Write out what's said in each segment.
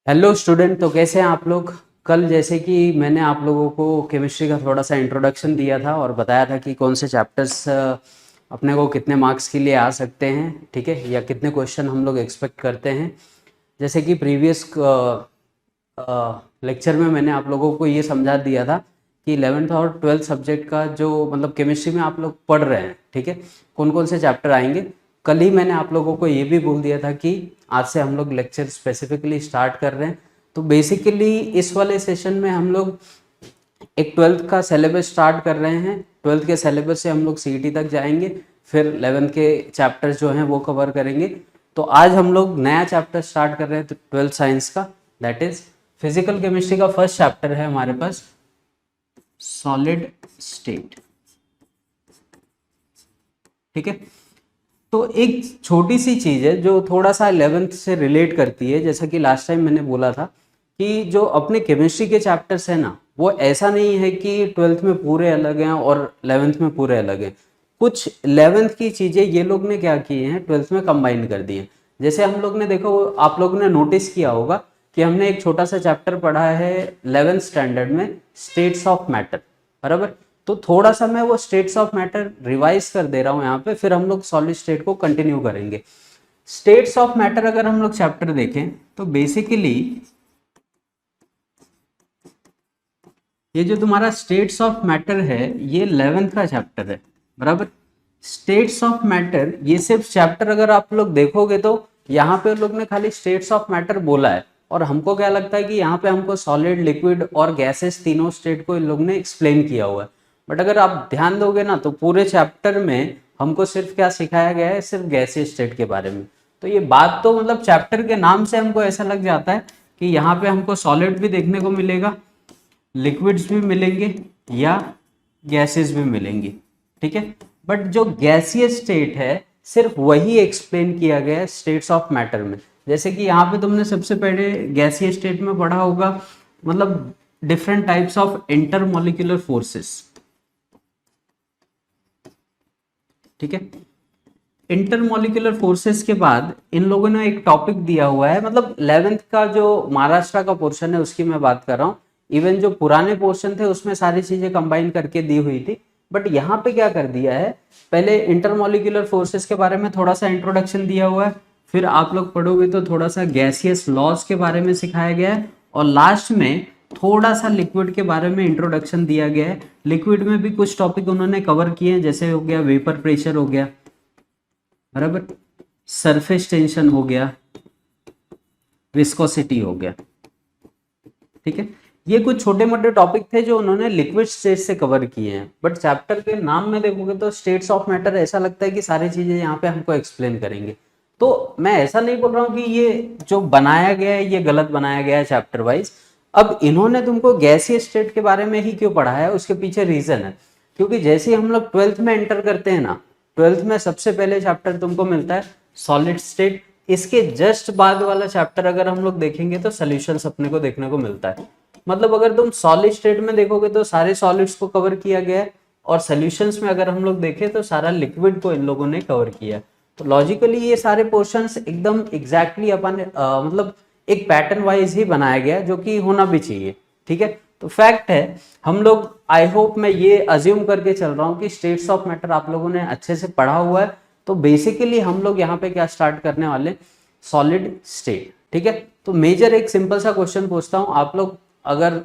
Hello student. तो कैसे हैं आप लोग। कल जैसे कि मैंने आप लोगों को केमिस्ट्री का थोड़ा सा इंट्रोडक्शन दिया था और बताया था कि कौन से चैप्टर्स अपने को कितने मार्क्स के लिए आ सकते हैं, ठीक है, या कितने क्वेश्चन हम लोग एक्सपेक्ट करते हैं। जैसे कि प्रीवियस लेक्चर में मैंने आप लोगों को ये समझा दिया था कि 11th और 12th सब्जेक्ट का जो मतलब केमिस्ट्री में आप लोग पढ़ रहे हैं, ठीक है, कौन कौन से चैप्टर आएंगे। कल ही मैंने आप लोगों को ये भी बोल दिया था कि आज से हम लोग लेक्चर स्पेसिफिकली स्टार्ट कर रहे हैं। तो बेसिकली इस वाले सेशन में हम लोग एक 12th का सिलेबस स्टार्ट कर रहे हैं। 12th के सिलेबस से हम लोग सीईटी तक जाएंगे, फिर 11th के चैप्टर्स जो हैं वो कवर करेंगे। तो आज हम लोग नया चैप्टर स्टार्ट कर रहे हैं 12th साइंस का, दैट इज फिजिकल केमिस्ट्री का फर्स्ट चैप्टर है हमारे पास सॉलिड स्टेट, ठीक है। तो एक छोटी सी चीज़ है जो थोड़ा सा 11th से रिलेट करती है। जैसा कि लास्ट टाइम मैंने बोला था कि जो अपने केमिस्ट्री के चैप्टर्स हैं ना, वो ऐसा नहीं है कि 12th में पूरे अलग हैं और 11th में पूरे अलग हैं। कुछ 11th की चीज़ें ये लोग ने क्या की हैं, 12th में कंबाइन कर दी हैं। जैसे हम लोग ने देखो, आप लोगों ने नोटिस किया होगा कि हमने एक छोटा सा चैप्टर पढ़ा है 11th स्टैंडर्ड में, स्टेट्स ऑफ मैटर, बराबर। तो थोड़ा सा मैं वो स्टेट्स ऑफ मैटर रिवाइज कर दे रहा हूँ यहाँ पे, फिर हम लोग सॉलिड स्टेट को कंटिन्यू करेंगे। स्टेट्स ऑफ मैटर अगर हम लोग चैप्टर देखें तो बेसिकली ये जो तुम्हारा स्टेट्स ऑफ मैटर है ये 11th का चैप्टर है, बराबर। स्टेट्स ऑफ मैटर ये सिर्फ चैप्टर अगर आप लोग देखोगे तो यहाँ पे लोग ने खाली स्टेट्स ऑफ मैटर बोला है, और हमको क्या लगता है कि यहाँ पे हमको सॉलिड, लिक्विड और गैसेस तीनों स्टेट को इन लोग ने एक्सप्लेन किया हुआ है। बट अगर आप ध्यान दोगे ना तो पूरे चैप्टर में हमको सिर्फ क्या सिखाया गया है, सिर्फ गैसीय स्टेट के बारे में। तो ये बात तो मतलब चैप्टर के नाम से हमको ऐसा लग जाता है कि यहाँ पे हमको सॉलिड भी देखने को मिलेगा, लिक्विड्स भी मिलेंगे या गैसेस भी मिलेंगी, ठीक है। बट जो गैसीय स्टेट है सिर्फ वही एक्सप्लेन किया गया है स्टेट्स ऑफ मैटर में। जैसे कि यहाँ पे तुमने सबसे पहले गैसीय स्टेट में पढ़ा होगा मतलब different types of intermolecular forces, ठीक है। इंटरमोलिकुलर फोर्सेस के बाद इन लोगों ने एक टॉपिक दिया हुआ है, मतलब 11th का जो महाराष्ट्र का पोर्शन है उसकी मैं बात कर रहा हूँ। इवन जो पुराने पोर्शन थे उसमें सारी चीजें कंबाइन करके दी हुई थी, बट यहाँ पे क्या कर दिया है, पहले इंटरमोलिकुलर फोर्सेस के बारे में थोड़ा सा इंट्रोडक्शन दिया हुआ है, फिर आप लोग पढ़ोगे तो थोड़ा सा गैसियस लॉज के बारे में सिखाया गया है, और लास्ट में थोड़ा सा लिक्विड के बारे में इंट्रोडक्शन दिया गया है। लिक्विड में भी कुछ टॉपिक उन्होंने कवर किए हैं, जैसे हो गया वेपर प्रेशर हो गया, बराबर, सरफेस टेंशन हो गया, विस्कोसिटी हो गया, ठीक है। ये कुछ छोटे मोटे टॉपिक थे जो उन्होंने लिक्विड स्टेट से कवर किए हैं। बट चैप्टर के नाम में देखोगे तो स्टेट्स ऑफ मैटर ऐसा लगता है कि सारी चीजें यहाँ पे हमको एक्सप्लेन करेंगे। तो मैं ऐसा नहीं बोल रहा हूँ कि ये जो बनाया गया है ये गलत बनाया गया है चैप्टर वाइज। अब इन्होंने तुमको गैसीय स्टेट के बारे में ही क्यों पढ़ाया, उसके पीछे रीजन है। क्योंकि जैसे ही हम लोग 12th में एंटर करते हैं ना, 12th में सबसे पहले चैप्टर तुमको मिलता है सॉलिड स्टेट। इसके जस्ट बाद वाला चैप्टर अगर हम लोग देखेंगे तो सॉल्यूशंस अपने को देखने को मिलता है। मतलब अगर तुम सॉलिड स्टेट में देखोगे तो सारे सॉलिड्स को कवर किया गया है, और सॉल्यूशंस में अगर हम लोग देखें तो सारा लिक्विड को इन लोगों ने कवर किया है। तो लॉजिकली ये सारे पोर्शंस एकदम एग्जैक्टली अपन मतलब एक पैटर्न वाइज ही बनाया गया जो कि होना भी चाहिए, ठीक है। तो फैक्ट है, हम लोग आई होप मैं ये अज्यूम करके चल रहा हूँ कि स्टेट्स ऑफ मैटर आप लोगों ने अच्छे से पढ़ा हुआ है। तो बेसिकली हम लोग यहाँ पे क्या स्टार्ट करने वाले, सॉलिड स्टेट, ठीक है। तो मेजर एक सिंपल सा क्वेश्चन पूछता हूँ, आप लोग अगर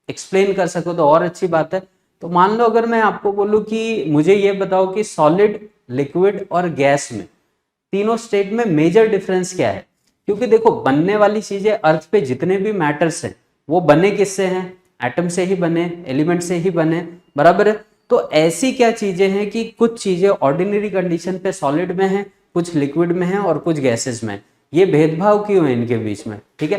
एक्सप्लेन कर सको तो और अच्छी बात है। तो मान लो अगर मैं आपको बोलूं कि मुझे ये बताओ कि सॉलिड, लिक्विड और गैस में तीनों स्टेट में मेजर डिफरेंस क्या है। क्योंकि देखो बनने वाली चीजें अर्थ पे जितने भी मैटर्स हैं वो बने किससे हैं, एटम से ही बने, एलिमेंट से ही बने, बराबर है। तो ऐसी क्या चीजें हैं कि कुछ चीजें ऑर्डिनरी कंडीशन पे सॉलिड में है, कुछ लिक्विड में है और कुछ गैसेस में। ये भेदभाव क्यों है इनके बीच में, ठीक है।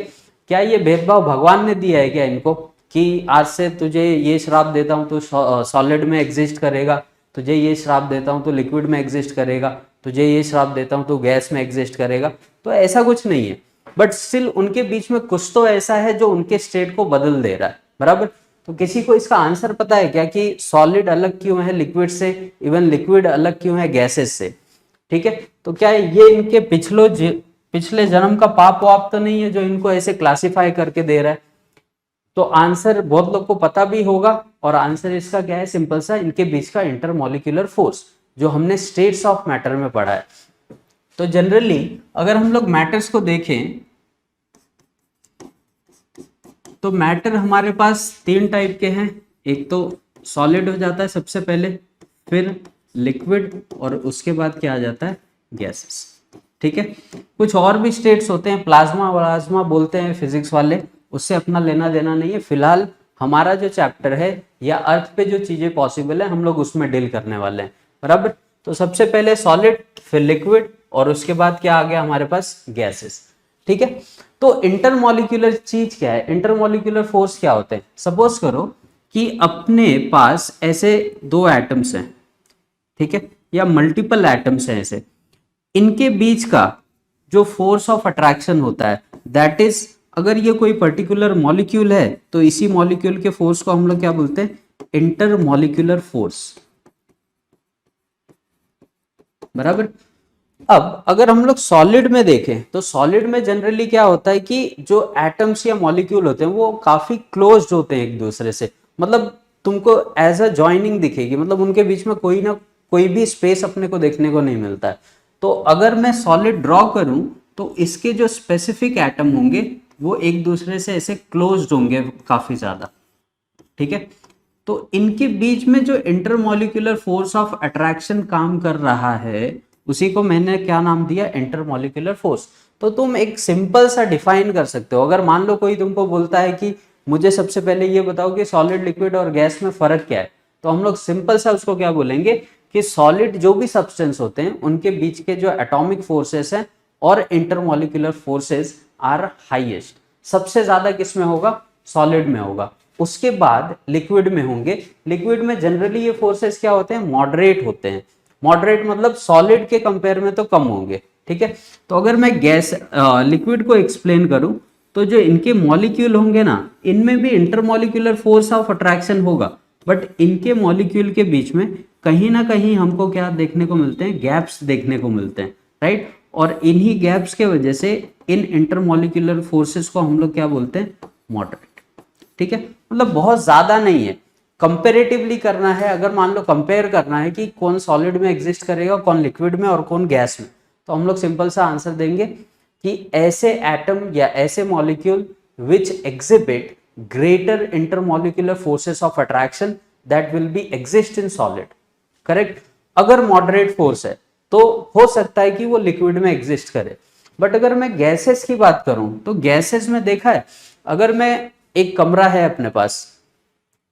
क्या ये भेदभाव भगवान ने दिया है क्या इनको, कि आज से तुझे ये श्राप देता हूं तो सॉलिड में एग्जिस्ट करेगा, तुझे ये श्राप देता हूं तो लिक्विड में एग्जिस्ट करेगा, तुझे ये श्राप देता हूं तो गैस में एग्जिस्ट करेगा। तो ऐसा कुछ नहीं है, बट स्टिल उनके बीच में कुछ तो ऐसा है जो उनके स्टेट को बदल दे रहा है, बराबर। तो किसी को इसका आंसर पता है क्या कि सॉलिड अलग क्यों है लिक्विड से, इवन लिक्विड अलग क्यों है गैसेस से, ठीक है। तो क्या ये इनके पिछले जन्म का पाप वाप तो नहीं है जो इनको ऐसे क्लासिफाई करके दे रहा है। तो आंसर बहुत लोग को पता भी होगा, और आंसर इसका क्या है, सिंपल सा, इनके बीच का इंटरमॉलिक्यूलर फोर्स जो हमने स्टेट्स ऑफ मैटर में पढ़ा है। तो जनरली अगर हम लोग मैटर्स को देखें तो मैटर हमारे पास तीन टाइप के हैं। एक तो सॉलिड हो जाता है सबसे पहले, फिर लिक्विड, और उसके बाद क्या आ जाता है, गैसेस। ठीक है, कुछ और भी स्टेट्स होते हैं, प्लाज्मा व्लाज्मा बोलते हैं फिजिक्स वाले, उससे अपना लेना देना नहीं है। फिलहाल हमारा जो चैप्टर है या अर्थ पे जो चीजें पॉसिबल है हम लोग उसमें डील करने वाले हैं, बराबर। तो सबसे पहले सॉलिड, फिर लिक्विड, और उसके बाद क्या आ गया हमारे पास, गैसेस। ठीक है, तो इंटरमॉलिक्यूलर चीज क्या है, इंटरमॉलिक्यूलर फोर्स क्या होते हैं। सपोज करो कि अपने पास ऐसे दो एटम्स हैं, ठीक है, या मल्टीपल एटम्स हैं ऐसे, इनके बीच का जो फोर्स ऑफ अट्रैक्शन होता है, दैट इज, अगर ये कोई पर्टिकुलर मॉलिक्यूल है तो इसी मॉलिक्यूल के फोर्स को हम लोग क्या बोलते हैं, इंटरमॉलिक्यूलर फोर्स, बराबर। अब अगर हम लोग सॉलिड में देखें तो सॉलिड में जनरली क्या होता है कि जो एटम्स या मॉलिक्यूल होते हैं वो काफी क्लोज्ड होते हैं एक दूसरे से, मतलब तुमको एज अ जॉइनिंग दिखेगी, मतलब उनके बीच में कोई ना कोई भी स्पेस अपने को देखने को नहीं मिलता है। तो अगर मैं सॉलिड ड्रॉ करूं तो इसके जो स्पेसिफिक एटम होंगे वो एक दूसरे से ऐसे क्लोज्ड होंगे काफी ज्यादा। ठीक है, तो इनके बीच में जो इंटरमॉलिक्यूलर फोर्स ऑफ अट्रैक्शन काम कर रहा है उसी को मैंने क्या नाम दिया, इंटरमॉलिक्यूलर फोर्स। तो तुम एक सिंपल सा डिफाइन कर सकते हो। अगर मान लो कोई तुमको बोलता है कि मुझे सबसे पहले ये बताओ कि सॉलिड, लिक्विड और गैस में फर्क क्या है, तो हम लोग सिंपल सा उसको क्या बोलेंगे कि सॉलिड जो भी सब्सटेंस होते हैं उनके बीच के जो एटॉमिक फोर्सेस हैं और इंटरमॉलिक्यूलर फोर्सेस आर हाईएस्ट। सबसे ज्यादा किस में होगा, सॉलिड में होगा, उसके बाद लिक्विड में होंगे। लिक्विड में जनरली ये फोर्सेस क्या होते हैं, मॉडरेट होते हैं। मॉडरेट मतलब सॉलिड के कंपेयर में तो कम होंगे। ठीक है, तो अगर मैं गैस लिक्विड को एक्सप्लेन करूं तो जो इनके मॉलिक्यूल होंगे ना, इनमें भी इंटरमॉलिक्यूलर फोर्स ऑफ अट्रैक्शन होगा, बट इनके मॉलिक्यूल के बीच में कहीं ना कहीं हमको क्या देखने को मिलते हैं, गैप्स देखने को मिलते हैं, राइट। और इन्हीं गैप्स के वजह से इन इंटरमॉलिक्यूलर फोर्सेस को हम लोग क्या बोलते हैं, मॉडरेट। ठीक है, मतलब बहुत ज्यादा नहीं है, कंपेरेटिवली करना है। अगर मान लो कंपेयर करना है कि कौन सॉलिड में एग्जिस्ट करेगा, कौन लिक्विड में और कौन गैस में, तो हम लोग सिंपल सा आंसर देंगे कि ऐसे एटम या ऐसे molecule which exhibit greater intermolecular forces of attraction that will be exist in solid, correct. अगर मॉडरेट फोर्स है तो हो सकता है कि वो लिक्विड में एग्जिस्ट करे। बट अगर मैं गैसेस की बात करूं तो गैसेस में देखा है, अगर मैं एक कमरा है अपने पास,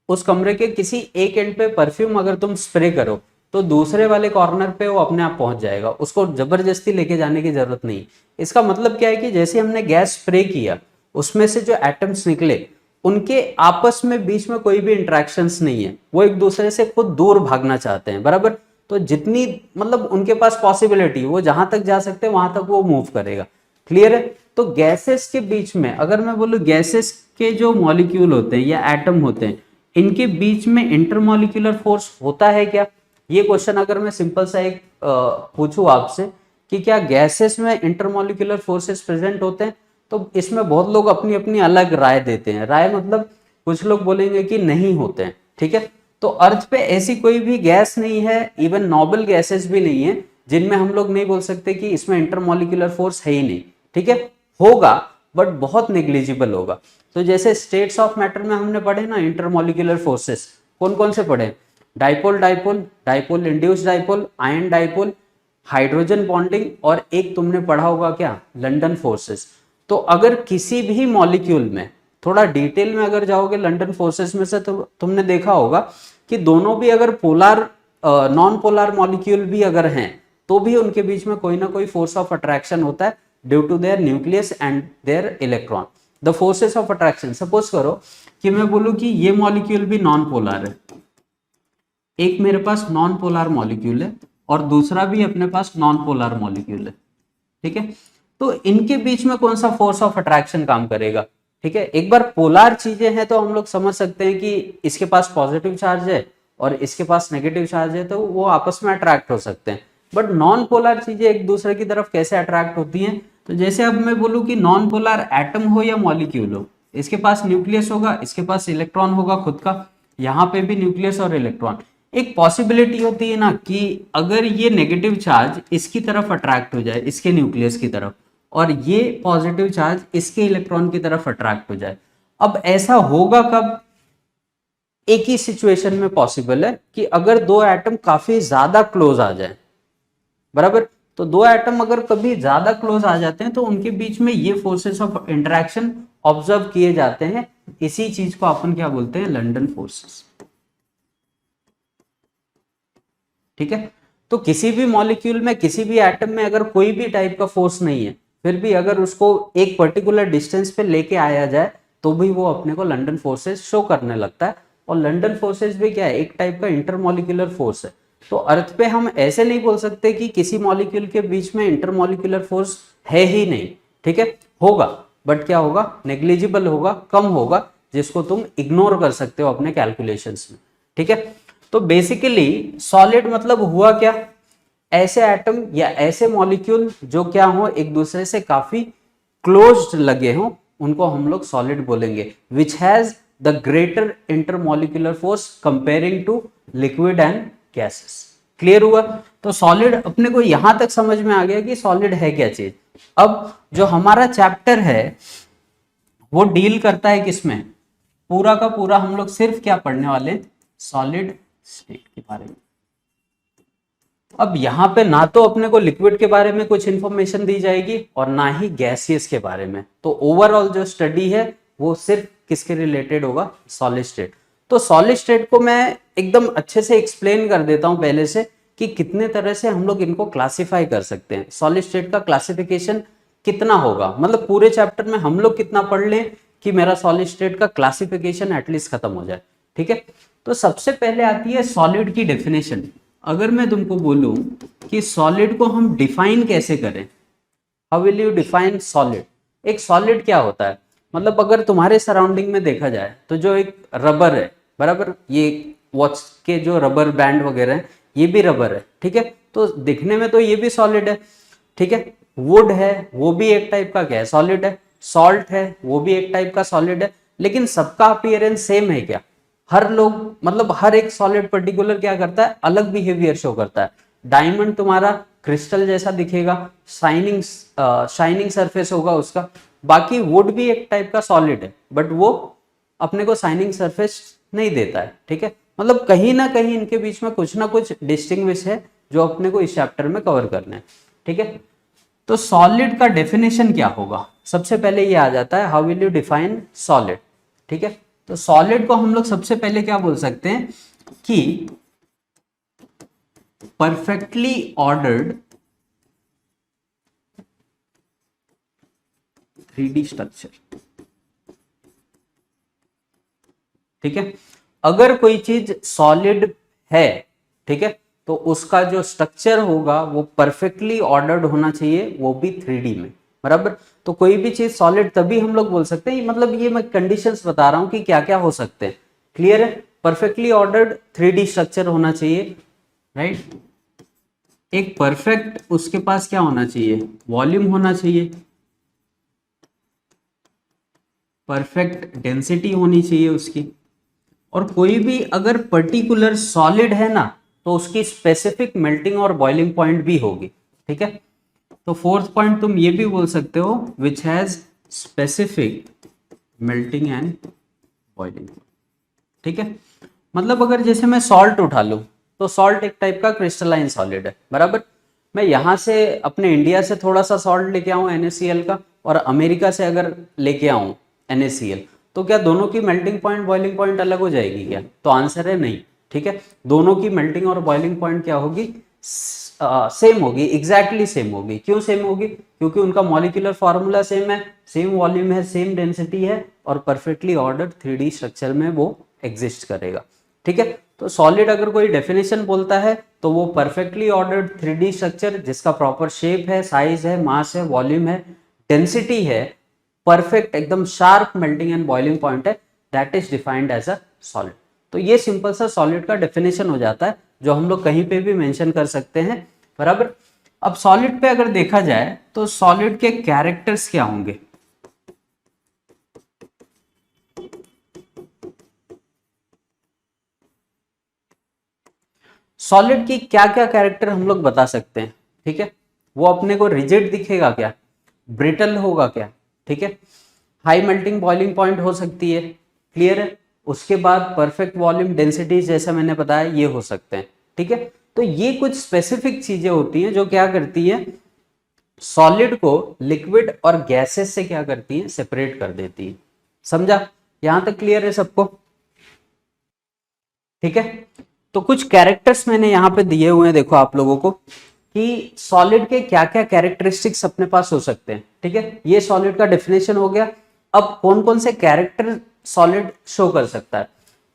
उस कमरे के किसी एक एंड पे परफ्यूम अगर तुम स्प्रे करो तो दूसरे वाले कॉर्नर पे वो अपने आप पहुंच जाएगा, उसको जबरदस्ती लेके जाने की जरूरत नहीं। इसका मतलब क्या है कि जैसे हमने गैस स्प्रे किया, उसमें से जो एटम्स निकले उनके आपस में बीच में कोई भी इंटरेक्शंस नहीं है, वो एक दूसरे से खुद दूर भागना चाहते हैं, बराबर। तो जितनी मतलब उनके पास पॉसिबिलिटी, वो जहां तक जा सकते हैं वहां तक वो मूव करेगा। क्लियर है। तो गैसेस के बीच में अगर मैं बोलूं, गैसेस के जो मॉलिक्यूल होते हैं या एटम होते हैं, इनके बीच में इंटरमॉलिक्यूलर फोर्स होता है क्या, ये क्वेश्चन अगर मैं सिंपल सा एक पूछूं आपसे कि क्या गैसेस में इंटरमॉलिक्यूलर फोर्सेस प्रेजेंट होते हैं, तो इसमें बहुत लोग अपनी अपनी अलग राय देते हैं। राय मतलब कुछ लोग बोलेंगे कि नहीं होते हैं, ठीक है। तो अर्थ पे ऐसी कोई भी गैस नहीं है, इवन नोबल गैसेस भी नहीं है, जिनमें हम लोग नहीं बोल सकते कि इसमें इंटरमॉलिक्यूलर फोर्स है ही नहीं। ठीक है, होगा बट बहुत नेग्लिजिबल होगा। तो जैसे स्टेट्स ऑफ मैटर में हमने पढ़े ना इंटरमॉलिक्यूलर फोर्सेस, कौन कौन से पढ़े, dipole dipole, dipole induced dipole, ion dipole, hydrogen bonding, और एक तुमने पढ़ा होगा क्या, लंदन फोर्सेस। तो अगर किसी भी मॉलिक्यूल में थोड़ा डिटेल में अगर जाओगे लंदन फोर्सेस में से, तो तुमने देखा होगा कि दोनों भी अगर पोलर नॉन पोलर मॉलिक्यूल भी अगर हैं तो भी उनके बीच में कोई ना कोई फोर्स ऑफ अट्रैक्शन होता है due to their nucleus and their electron. The forces of attraction, suppose करो कि मैं बोलूं कि ये मॉलिक्यूल भी नॉन पोलर है, एक मेरे पास नॉन पोलर मॉलिक्यूल है और दूसरा भी अपने पास नॉन पोलर मॉलिक्यूल है। ठीक है, तो इनके बीच में कौन सा फोर्स ऑफ अट्रैक्शन काम करेगा। ठीक है, एक बार पोलर चीजें हैं तो हम लोग समझ सकते हैं कि इसके पास पॉजिटिव चार्ज है और इसके पास नेगेटिव चार्ज है, तो वो आपस में अट्रैक्ट हो सकते हैं। बट नॉन पोलर चीजें एक दूसरे की तरफ कैसे अट्रैक्ट होती हैं, तो जैसे अब मैं बोलूं कि नॉन पोलर एटम हो या मॉलिक्यूल हो, इसके पास न्यूक्लियस होगा, इसके पास इलेक्ट्रॉन होगा खुद का, यहाँ पे भी न्यूक्लियस और इलेक्ट्रॉन। एक पॉसिबिलिटी होती है ना कि अगर ये नेगेटिव चार्ज इसकी तरफ अट्रैक्ट हो जाए, इसके न्यूक्लियस की तरफ, और ये पॉजिटिव चार्ज इसके इलेक्ट्रॉन की तरफ अट्रैक्ट हो जाए। अब ऐसा होगा कब? एक ही सिचुएशन में पॉसिबल है कि अगर दो एटम काफी ज्यादा क्लोज आ जाए, बराबर। तो दो एटम अगर कभी ज्यादा क्लोज आ जाते हैं तो उनके बीच में ये फोर्सेस ऑफ इंटरेक्शन ऑब्जर्व किए जाते हैं। इसी चीज को अपन क्या बोलते हैं? London forces. ठीक है। तो किसी भी मॉलिक्यूल में, किसी भी एटम में अगर कोई भी टाइप का फोर्स नहीं है, फिर भी अगर उसको एक पर्टिकुलर डिस्टेंस पे लेके आया जाए तो भी वो अपने को लंडन फोर्सेस शो करने लगता है। और लंडन फोर्सेस भी क्या है? एक टाइप का इंटरमॉलिक्यूलर फोर्स है। तो अर्थ पे हम ऐसे नहीं बोल सकते कि किसी मॉलिक्यूल के बीच में इंटरमॉलिक्यूलर फोर्स है ही नहीं। ठीक है, होगा, बट क्या होगा? नेग्लिजिबल होगा, कम होगा, जिसको तुम इग्नोर कर सकते हो अपने कैलकुलेशंस में। ठीक है। तो बेसिकली सॉलिड मतलब हुआ क्या? ऐसे एटम या ऐसे मॉलिक्यूल जो क्या हो, एक दूसरे से काफी क्लोज्ड लगे हों, उनको हम लोग सॉलिड बोलेंगे। Which has the greater intermolecular force comparing to liquid and gases. Clear हुआ? तो सॉलिड अपने को यहां तक समझ में आ गया कि सॉलिड है क्या चीज। अब जो हमारा चैप्टर है वो डील करता है किसमें? पूरा का पूरा हम लोग सिर्फ क्या पढ़ने वाले? सॉलिड स्टेट के बारे में। अब यहाँ पे ना तो अपने को लिक्विड के बारे में कुछ इंफॉर्मेशन दी जाएगी और ना ही गैसियस के बारे में। तो ओवरऑल जो स्टडी है वो सिर्फ किसके रिलेटेड होगा? Solid state. तो सॉलिड स्टेट को मैं एकदम अच्छे से एक्सप्लेन कर देता हूं पहले से कि कितने तरह से हम लोग इनको क्लासिफाई कर सकते हैं। सॉलिड स्टेट का क्लासिफिकेशन कितना होगा, मतलब पूरे चैप्टर में हम लोग कितना पढ़ लें कि मेरा सॉलिड स्टेट का क्लासिफिकेशन एटलीस्ट खत्म हो जाए। ठीक है। तो सबसे पहले आती है सॉलिड की डेफिनेशन। अगर मैं तुमको बोलूं कि सॉलिड को हम डिफाइन कैसे करें, how will you define solid? एक सॉलिड क्या होता है? मतलब अगर तुम्हारे सराउंडिंग में देखा जाए तो जो एक रबर है, बराबर, ये वॉच के जो रबर बैंड वगैरह है ये भी रबर है। ठीक है। तो दिखने में तो ये भी सॉलिड है। ठीक है। वुड है, वो भी एक टाइप का क्या है? सॉलिड है। सॉल्ट है, वो भी एक टाइप का सॉलिड है। लेकिन सबका अपीयरेंस सेम है क्या? हर लोग, मतलब हर एक सॉलिड पर्टिकुलर क्या करता है? अलग बिहेवियर शो करता है। डायमंड तुम्हारा क्रिस्टल जैसा दिखेगा, शाइनिंग सरफेस होगा उसका। बाकी वुड भी एक टाइप का सॉलिड है, बट वो अपने को शाइनिंग सरफेस नहीं देता है। ठीक है। मतलब कहीं ना कहीं इनके बीच में कुछ ना कुछ डिस्टिंग्विश है जो अपने को इस चैप्टर में कवर करना है। ठीक है। तो सॉलिड का डेफिनेशन क्या होगा? सबसे पहले ये आ जाता है, how will you define solid? ठीक है। तो सॉलिड को हम लोग सबसे पहले क्या बोल सकते हैं कि परफेक्टली ऑर्डर्ड 3D स्ट्रक्चर। ठीक है। अगर कोई चीज सॉलिड है, ठीक है, तो उसका जो स्ट्रक्चर होगा वो परफेक्टली ऑर्डर्ड होना चाहिए, वो भी 3D में, बराबर। तो कोई भी चीज सॉलिड तभी हम लोग बोल सकते हैं, मतलब ये मैं कंडीशंस बता रहा हूं कि क्या क्या हो सकते हैं। क्लियर है? परफेक्टली ऑर्डर्ड 3D स्ट्रक्चर होना चाहिए, राइट। एक परफेक्ट उसके पास क्या होना चाहिए? वॉल्यूम होना चाहिए, परफेक्ट डेंसिटी होनी चाहिए उसकी। और कोई भी अगर पर्टिकुलर सॉलिड है ना तो उसकी स्पेसिफिक मेल्टिंग और बॉइलिंग पॉइंट भी होगी। ठीक है। तो फोर्थ पॉइंट तुम ये भी बोल सकते हो, which has specific melting and boiling. ठीक है। मतलब अगर जैसे मैं सॉल्ट उठा लूं तो सॉल्ट एक टाइप का क्रिस्टलाइन सॉलिड है, बराबर। मैं यहां से अपने इंडिया से थोड़ा सा सॉल्ट लेके आऊं NaCl का, और अमेरिका से अगर लेके आऊं NaCl, तो क्या दोनों की मेल्टिंग पॉइंट बॉइलिंग पॉइंट अलग हो जाएगी क्या? तो आंसर है नहीं। ठीक है। दोनों की मेल्टिंग और बॉइलिंग पॉइंट क्या होगी? सेम होगी, एग्जैक्टली सेम होगी। क्यों सेम होगी? क्योंकि उनका मॉलिक्यूलर फॉर्मूला सेम है, सेम वॉल्यूम है, सेम डेंसिटी है, और परफेक्टली ऑर्डर्ड 3D स्ट्रक्चर में वो एग्जिस्ट करेगा। ठीक है। तो सॉलिड अगर कोई डेफिनेशन बोलता है तो वो परफेक्टली ऑर्डर्ड 3D स्ट्रक्चर जिसका प्रॉपर शेप है, साइज है, मास है, वॉल्यूम है, डेंसिटी है, परफेक्ट एकदम sharp melting and boiling point है, that is defined as a solid. तो ये सिंपल सा सॉलिड का डेफिनेशन हो जाता है जो हम लोग कहीं पे भी मेंशन कर सकते हैं, बराबर। अब सॉलिड पे अगर देखा जाए तो सॉलिड के कैरेक्टर्स क्या होंगे? सॉलिड की क्या क्या कैरेक्टर हम लोग बता सकते हैं? ठीक है, वो अपने को रिजिड दिखेगा क्या, ब्रिटल होगा क्या, ठीक है, हाई मेल्टिंग बॉइलिंग पॉइंट हो सकती है, क्लियर है, उसके बाद परफेक्ट वॉल्यूम डेंसिटी जैसा मैंने बताया ये हो सकते हैं, ठीक है। तो ये कुछ स्पेसिफिक चीजें होती हैं जो क्या करती है, सॉलिड को लिक्विड और गैसेस से क्या करती है, सेपरेट कर देती है। समझा? यहां तक क्लियर है सबको? ठीक है, तो कुछ कैरेक्टर्स मैंने यहाँ पे दिए हुए हैं, देखो आप लोगों को कि सॉलिड के क्या क्या कैरेक्टरिस्टिक्स अपने पास हो सकते हैं। ठीक है, ये सॉलिड का डेफिनेशन हो गया। अब कौन कौन से कैरेक्टर सॉलिड शो कर सकता है?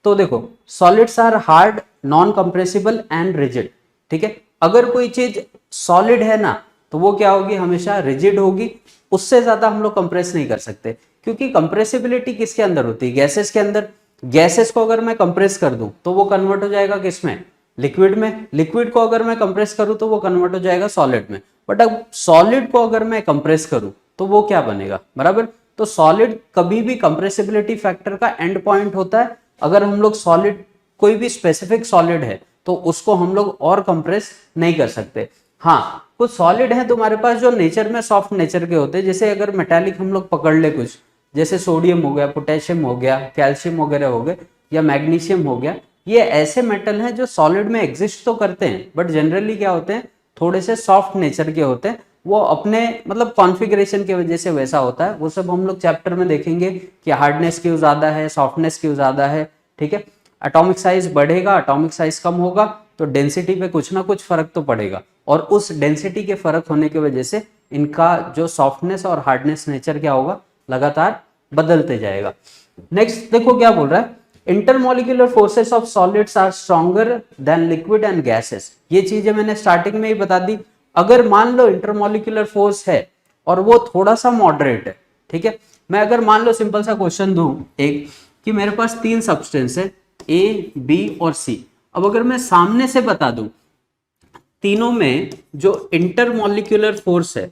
तो देखो, solids are hard, non compressible and rigid. ठीक है, अगर कोई चीज सॉलिड है ना तो वो क्या होगी, हमेशा रिजिड होगी, उससे ज्यादा हम लोग कंप्रेस नहीं कर सकते, क्योंकि कंप्रेसिबिलिटी किसके अंदर होती है, गैसेस के अंदर। गैसेस को अगर मैं कंप्रेस कर दूं तो वो कन्वर्ट हो जाएगा किसमें, लिक्विड में। लिक्विड को अगर मैं कंप्रेस करूं तो वो कन्वर्ट हो जाएगा सॉलिड में। बट अब सॉलिड को अगर मैं कंप्रेस करूं तो वो क्या बनेगा, बराबर। तो सॉलिड कभी भी कंप्रेसिबिलिटी फैक्टर का एंड पॉइंट होता है। अगर हम लोग सॉलिड, कोई भी स्पेसिफिक सॉलिड है तो उसको हम लोग और कंप्रेस नहीं कर सकते। हाँ, कुछ सॉलिड है तुम्हारे पास जो नेचर में सॉफ्ट नेचर के होते हैं, जैसे अगर मेटालिक हम लोग पकड़ ले कुछ, जैसे सोडियम हो गया, पोटेशियम हो गया, कैल्शियम वगैरह हो गए, या मैग्नीशियम हो गया, ये ऐसे मेटल हैं जो सॉलिड में एग्जिस्ट तो करते हैं बट जनरली क्या होते हैं, थोड़े से सॉफ्ट नेचर के होते हैं। वो अपने मतलब कॉन्फ़िगरेशन की वजह से वैसा होता है। वो सब हम लोग चैप्टर में देखेंगे कि हार्डनेस क्यों ज्यादा है, सॉफ्टनेस क्यों ज्यादा है। ठीक है, एटॉमिक साइज बढ़ेगा, एटॉमिक साइज कम होगा तो डेंसिटी पे कुछ ना कुछ फर्क तो पड़ेगा, और उस डेंसिटी के फर्क होने की वजह से इनका जो सॉफ्टनेस और हार्डनेस नेचर क्या होगा, लगातार बदलते जाएगा। नेक्स्ट देखो क्या बोल रहा है, intermolecular forces of solids are stronger than liquid and gases. ये चीजें मैंने स्टार्टिंग में ही बता दी। अगर मान लो इंटरमोलिकुलर फोर्स है और वो थोड़ा सा मॉडरेट है, ठीक है, मैं अगर मान लो सिंपल सा क्वेश्चन दूं एक, कि मेरे पास तीन सब्सटेंस है ए, बी और सी। अब अगर मैं सामने से बता दूं तीनों में जो इंटरमोलिकुलर फोर्स है,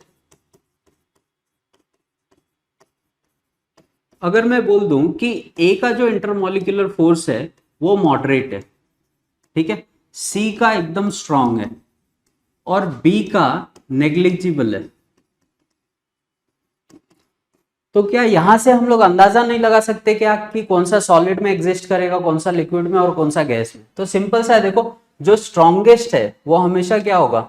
अगर मैं बोल दूं कि ए का जो इंटरमोलिकुलर फोर्स है वो मॉडरेट है, ठीक है, सी का एकदम स्ट्रांग है और बी का नेग्लिजिबल है, तो क्या यहां से हम लोग अंदाजा नहीं लगा सकते क्या कि कौन सा सॉलिड में एग्जिस्ट करेगा, कौन सा लिक्विड में और कौन सा गैस में? तो सिंपल सा है, देखो जो स्ट्रॉन्गेस्ट है वो हमेशा क्या होगा,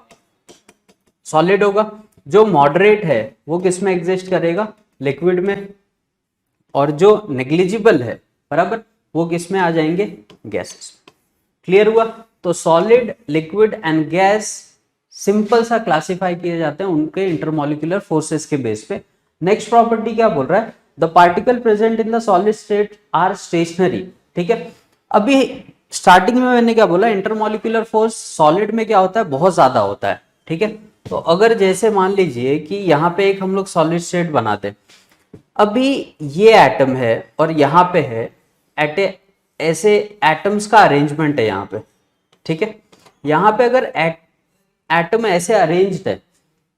सॉलिड होगा। जो मॉडरेट है वो किस में एग्जिस्ट करेगा, लिक्विड में। और जो नेग्लिजिबल है, बराबर, वो किस में आ जाएंगे, गैसेस। क्लियर हुआ? तो solid, liquid and gas simple सा क्लासिफाई किए जाते हैं उनके इंटरमोलिकुलर फोर्सेस के बेस पे। नेक्स्ट प्रॉपर्टी क्या बोल रहा है, the particle present in the solid state are stationary. ठीक है, अभी स्टार्टिंग में मैंने क्या बोला, इंटरमोलिकुलर फोर्स सॉलिड में क्या होता है, बहुत ज्यादा होता है। ठीक है, तो अगर जैसे मान लीजिए कि यहाँ पे एक हम लोग सॉलिड स्टेट बनाते हैं, अभी ये एटम है और यहाँ पे है ऐसे एटम्स का अरेंजमेंट है यहाँ पे। ठीक है, यहाँ पे अगर एटम ऐसे अरेंज्ड है,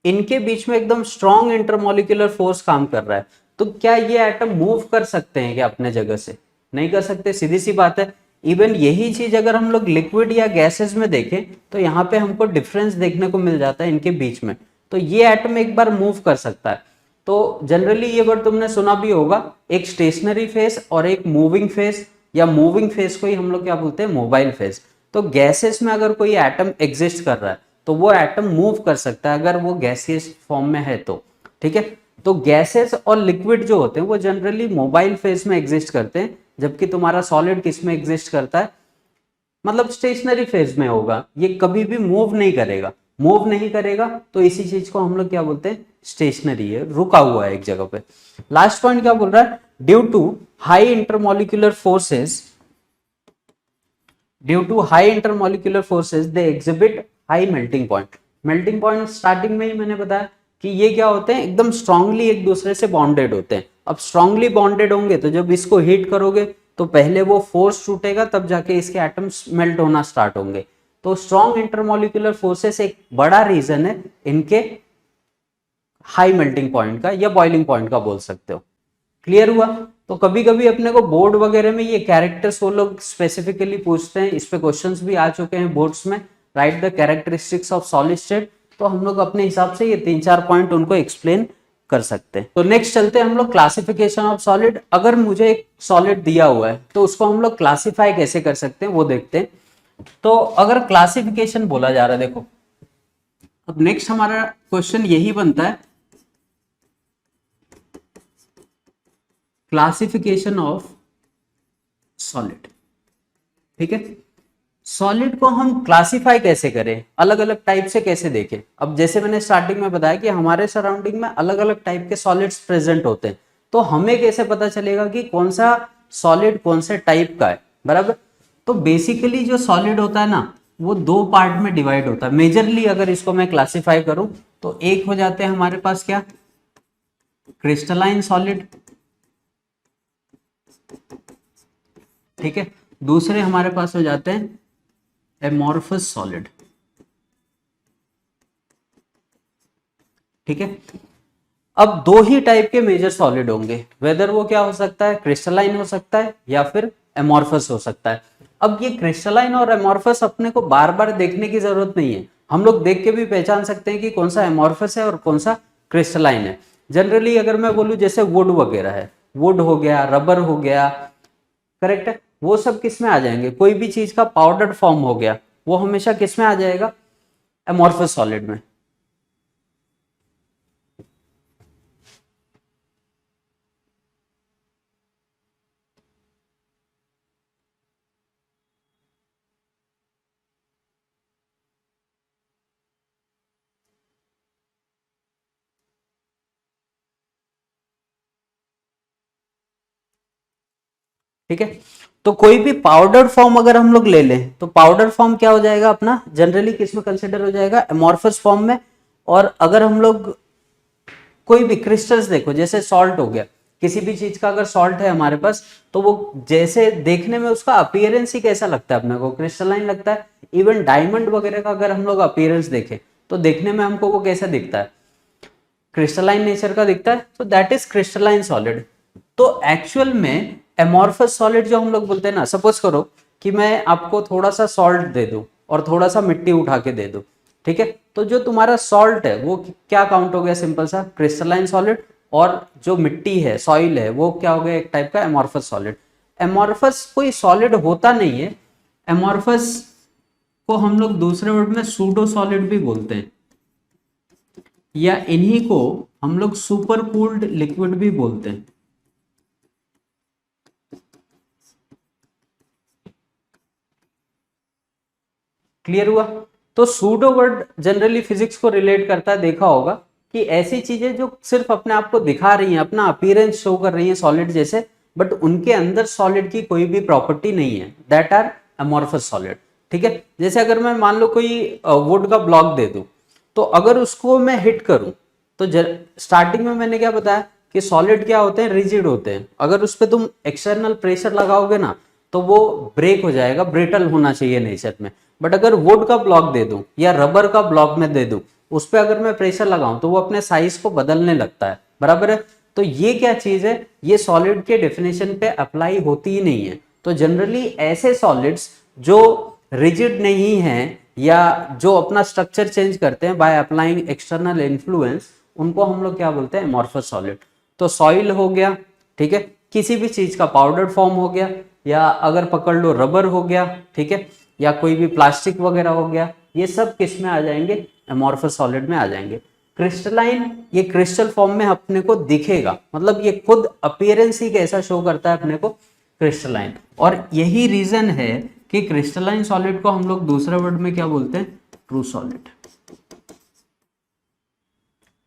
इनके बीच में एकदम स्ट्रॉन्ग इंटरमोलिकुलर फोर्स काम कर रहा है, तो क्या ये एटम मूव कर सकते हैं क्या अपने जगह से? नहीं कर सकते, सीधी सी बात है। इवन यही चीज अगर हम लोग लिक्विड या गैसेस में देखें तो यहाँ पे हमको डिफरेंस देखने को मिल जाता है इनके बीच में। तो ये एटम एक बार मूव कर सकता है। तो जनरली ये वर्ड तुमने सुना भी होगा, एक स्टेशनरी फेस और एक मूविंग फेस, या मूविंग फेस को ही हम लोग क्या बोलते हैं, मोबाइल फेस। तो गैसेस में अगर कोई एटम एग्जिस्ट कर रहा है तो वो एटम मूव कर सकता है अगर वो गैसियस फॉर्म में है तो। ठीक है, तो गैसेस और लिक्विड जो होते हैं वो जनरली मोबाइल फेस में एग्जिस्ट करते हैं, जबकि तुम्हारा सॉलिड किस में एग्जिस्ट करता है, मतलब स्टेशनरी फेज में होगा, ये कभी भी मूव नहीं करेगा। मूव नहीं करेगा तो इसी चीज को हम लोग क्या बोलते हैं, स्टेशनरी है, रुका हुआ है एक जगह पे। लास्ट पॉइंट क्या बोल रहा है, due to high intermolecular forces, due to high intermolecular forces they exhibit high melting point. Melting point starting में ही मैंने बताया कि ये क्या होते हैं, एकदम स्ट्रांगली एक दूसरे से बॉन्डेड होते हैं। अब स्ट्रांगली बॉन्डेड होंगे तो जब इसको हीट करोगे तो पहले वो फोर्स टूटेगा, तब जाके इसके एटम्स मेल्ट होना स्टार्ट होंगे। तो स्ट्रॉन्ग इंटरमोलिकुलर फोर्सेस एक बड़ा रीजन है इनके हाई मेल्टिंग पॉइंट का या बॉइलिंग पॉइंट का बोल सकते हो। क्लियर हुआ? तो कभी कभी अपने को बोर्ड वगैरह में ये कैरेक्टर्स वो लोग स्पेसिफिकली पूछते हैं, इस पे क्वेश्चंस भी आ चुके हैं बोर्ड्स में, right the characteristics of solid state. तो हम लोग अपने हिसाब से ये 3-4 पॉइंट उनको एक्सप्लेन कर सकते हैं। तो नेक्स्ट चलते हैं हम लोग क्लासिफिकेशन ऑफ सॉलिड। अगर मुझे एक सॉलिड दिया हुआ है तो उसको हम लोग क्लासिफाई कैसे कर सकते हैं वो देखते हैं। तो अगर क्लासिफिकेशन बोला जा रहा है, देखो अब नेक्स्ट हमारा क्वेश्चन यही बनता है, क्लासिफिकेशन ऑफ सॉलिड। ठीक है, सॉलिड को हम क्लासिफाई कैसे करें, अलग अलग टाइप से कैसे देखें। अब जैसे मैंने स्टार्टिंग में बताया कि हमारे सराउंडिंग में अलग अलग टाइप के सॉलिड्स प्रेजेंट होते हैं, तो हमें कैसे पता चलेगा कि कौन सा सॉलिड कौन से टाइप का है, बराबर। तो बेसिकली जो सॉलिड होता है ना, वो 2 पार्ट में डिवाइड होता है मेजरली। अगर इसको मैं क्लासिफाई करूं तो एक हो जाते हैं हमारे पास क्या, क्रिस्टलाइन सॉलिड, ठीक है। दूसरे हमारे पास हो जाते हैं एमॉर्फस सॉलिड, ठीक है। अब 2 ही टाइप के मेजर सॉलिड होंगे, वेदर वो क्या हो सकता है, क्रिस्टलाइन हो सकता है या फिर एमॉर्फस हो सकता है। अब ये क्रिस्टलाइन और एमॉर्फस अपने को बार बार देखने की जरूरत नहीं है, हम लोग देख के भी पहचान सकते हैं कि कौन सा एमॉर्फस है और कौन सा क्रिस्टलाइन है। जनरली अगर मैं बोलूं जैसे वुड वगैरह है, वुड हो गया, रबर हो गया, करेक्ट है, वो सब किस में आ जाएंगे, कोई भी चीज का पाउडर फॉर्म हो गया वो हमेशा किस में आ जाएगा, एमॉर्फस सॉलिड में। ठीक है, तो कोई भी पाउडर फॉर्म अगर हम लोग ले लें तो पाउडर फॉर्म क्या हो जाएगा अपना, जनरली किस में कंसिडर हो जाएगा, एमॉर्फस फॉर्म में। और अगर हम लोग कोई भी क्रिस्टल्स देखो, जैसे सॉल्ट हो गया, किसी भी चीज का अगर सॉल्ट है हमारे पास, तो वो जैसे देखने में उसका अपीयरेंस ही कैसा लगता है अपने को, क्रिस्टलाइन लगता है। इवन डायमंड वगैरह का अगर हम लोग अपीयरेंस देखें तो देखने में हमको वो कैसा दिखता है, क्रिस्टलाइन नेचर का दिखता है, तो दैट इज क्रिस्टलाइन सॉलिड। तो एक्चुअल में एमॉर्फस सॉलिड जो हम लोग बोलते हैं ना, सपोज करो कि मैं आपको थोड़ा सा सॉल्ट दे दूं और थोड़ा सा मिट्टी उठा के दे दूं, ठीक है, तो जो तुम्हारा सॉल्ट है वो क्या काउंट हो गया, सिंपल सा क्रिस्टलाइन सॉलिड। और जो मिट्टी है, सॉइल है, वो क्या हो गया, एक टाइप का एमॉर्फस सॉलिड। एमॉर्फस कोई सॉलिड होता नहीं है, एमॉर्फस को हम लोग दूसरे वर्ड में सूडो सॉलिड भी बोलते हैं, या इन्हीं को हम लोग सुपर कूल्ड लिक्विड भी बोलते हैं। क्लियर हुआ? तो सूडो वर्ड जनरली फिजिक्स को रिलेट करता है, देखा होगा कि ऐसी चीजें जो सिर्फ अपने आप को दिखा रही हैं, अपना अपीयरेंस शो कर रही हैं सॉलिड जैसे, बट उनके अंदर सॉलिड की कोई भी प्रॉपर्टी नहीं है, दैट आर अमॉर्फस सॉलिड। ठीक है, जैसे अगर मैं मान लो कोई वुड का ब्लॉक दे दूं, तो अगर उसको मैं हिट करूं तो स्टार्टिंग में मैंने क्या बताया कि सॉलिड क्या होते हैं, रिजिड होते हैं। अगर उस पर तुम एक्सटर्नल प्रेशर लगाओगे ना तो वो ब्रेक हो जाएगा, ब्रिटल होना चाहिए नेचर में। बट अगर वुड का ब्लॉक दे दूं या रबर का ब्लॉक में दे दूं, उस पर अगर मैं प्रेशर लगाऊं तो वो अपने साइज को बदलने लगता है, बराबर है। तो ये क्या चीज है, ये सॉलिड के डेफिनेशन पे अप्लाई होती ही नहीं है। तो जनरली ऐसे सॉलिड्स जो रिजिड नहीं है या जो अपना स्ट्रक्चर चेंज करते हैं बाय अप्लाइंग एक्सटर्नल इन्फ्लुएंस, उनको हम लोग क्या बोलते हैं, एमॉर्फस सॉलिड। तो सॉइल हो गया, ठीक है, किसी भी चीज का पाउडर फॉर्म हो गया, या अगर पकड़ लो रबर हो गया, ठीक है, या कोई भी प्लास्टिक वगैरह हो गया, ये सब किस में आ जाएंगे, एमॉर्फस सॉलिड में आ जाएंगे। क्रिस्टलाइन, ये क्रिस्टल फॉर्म में अपने को दिखेगा, मतलब ये खुद अपीयरेंस ही कैसा शो करता है अपने को, क्रिस्टलाइन। और यही रीजन है कि क्रिस्टलाइन सॉलिड को हम लोग दूसरे वर्ड में क्या बोलते हैं, ट्रू सॉलिड।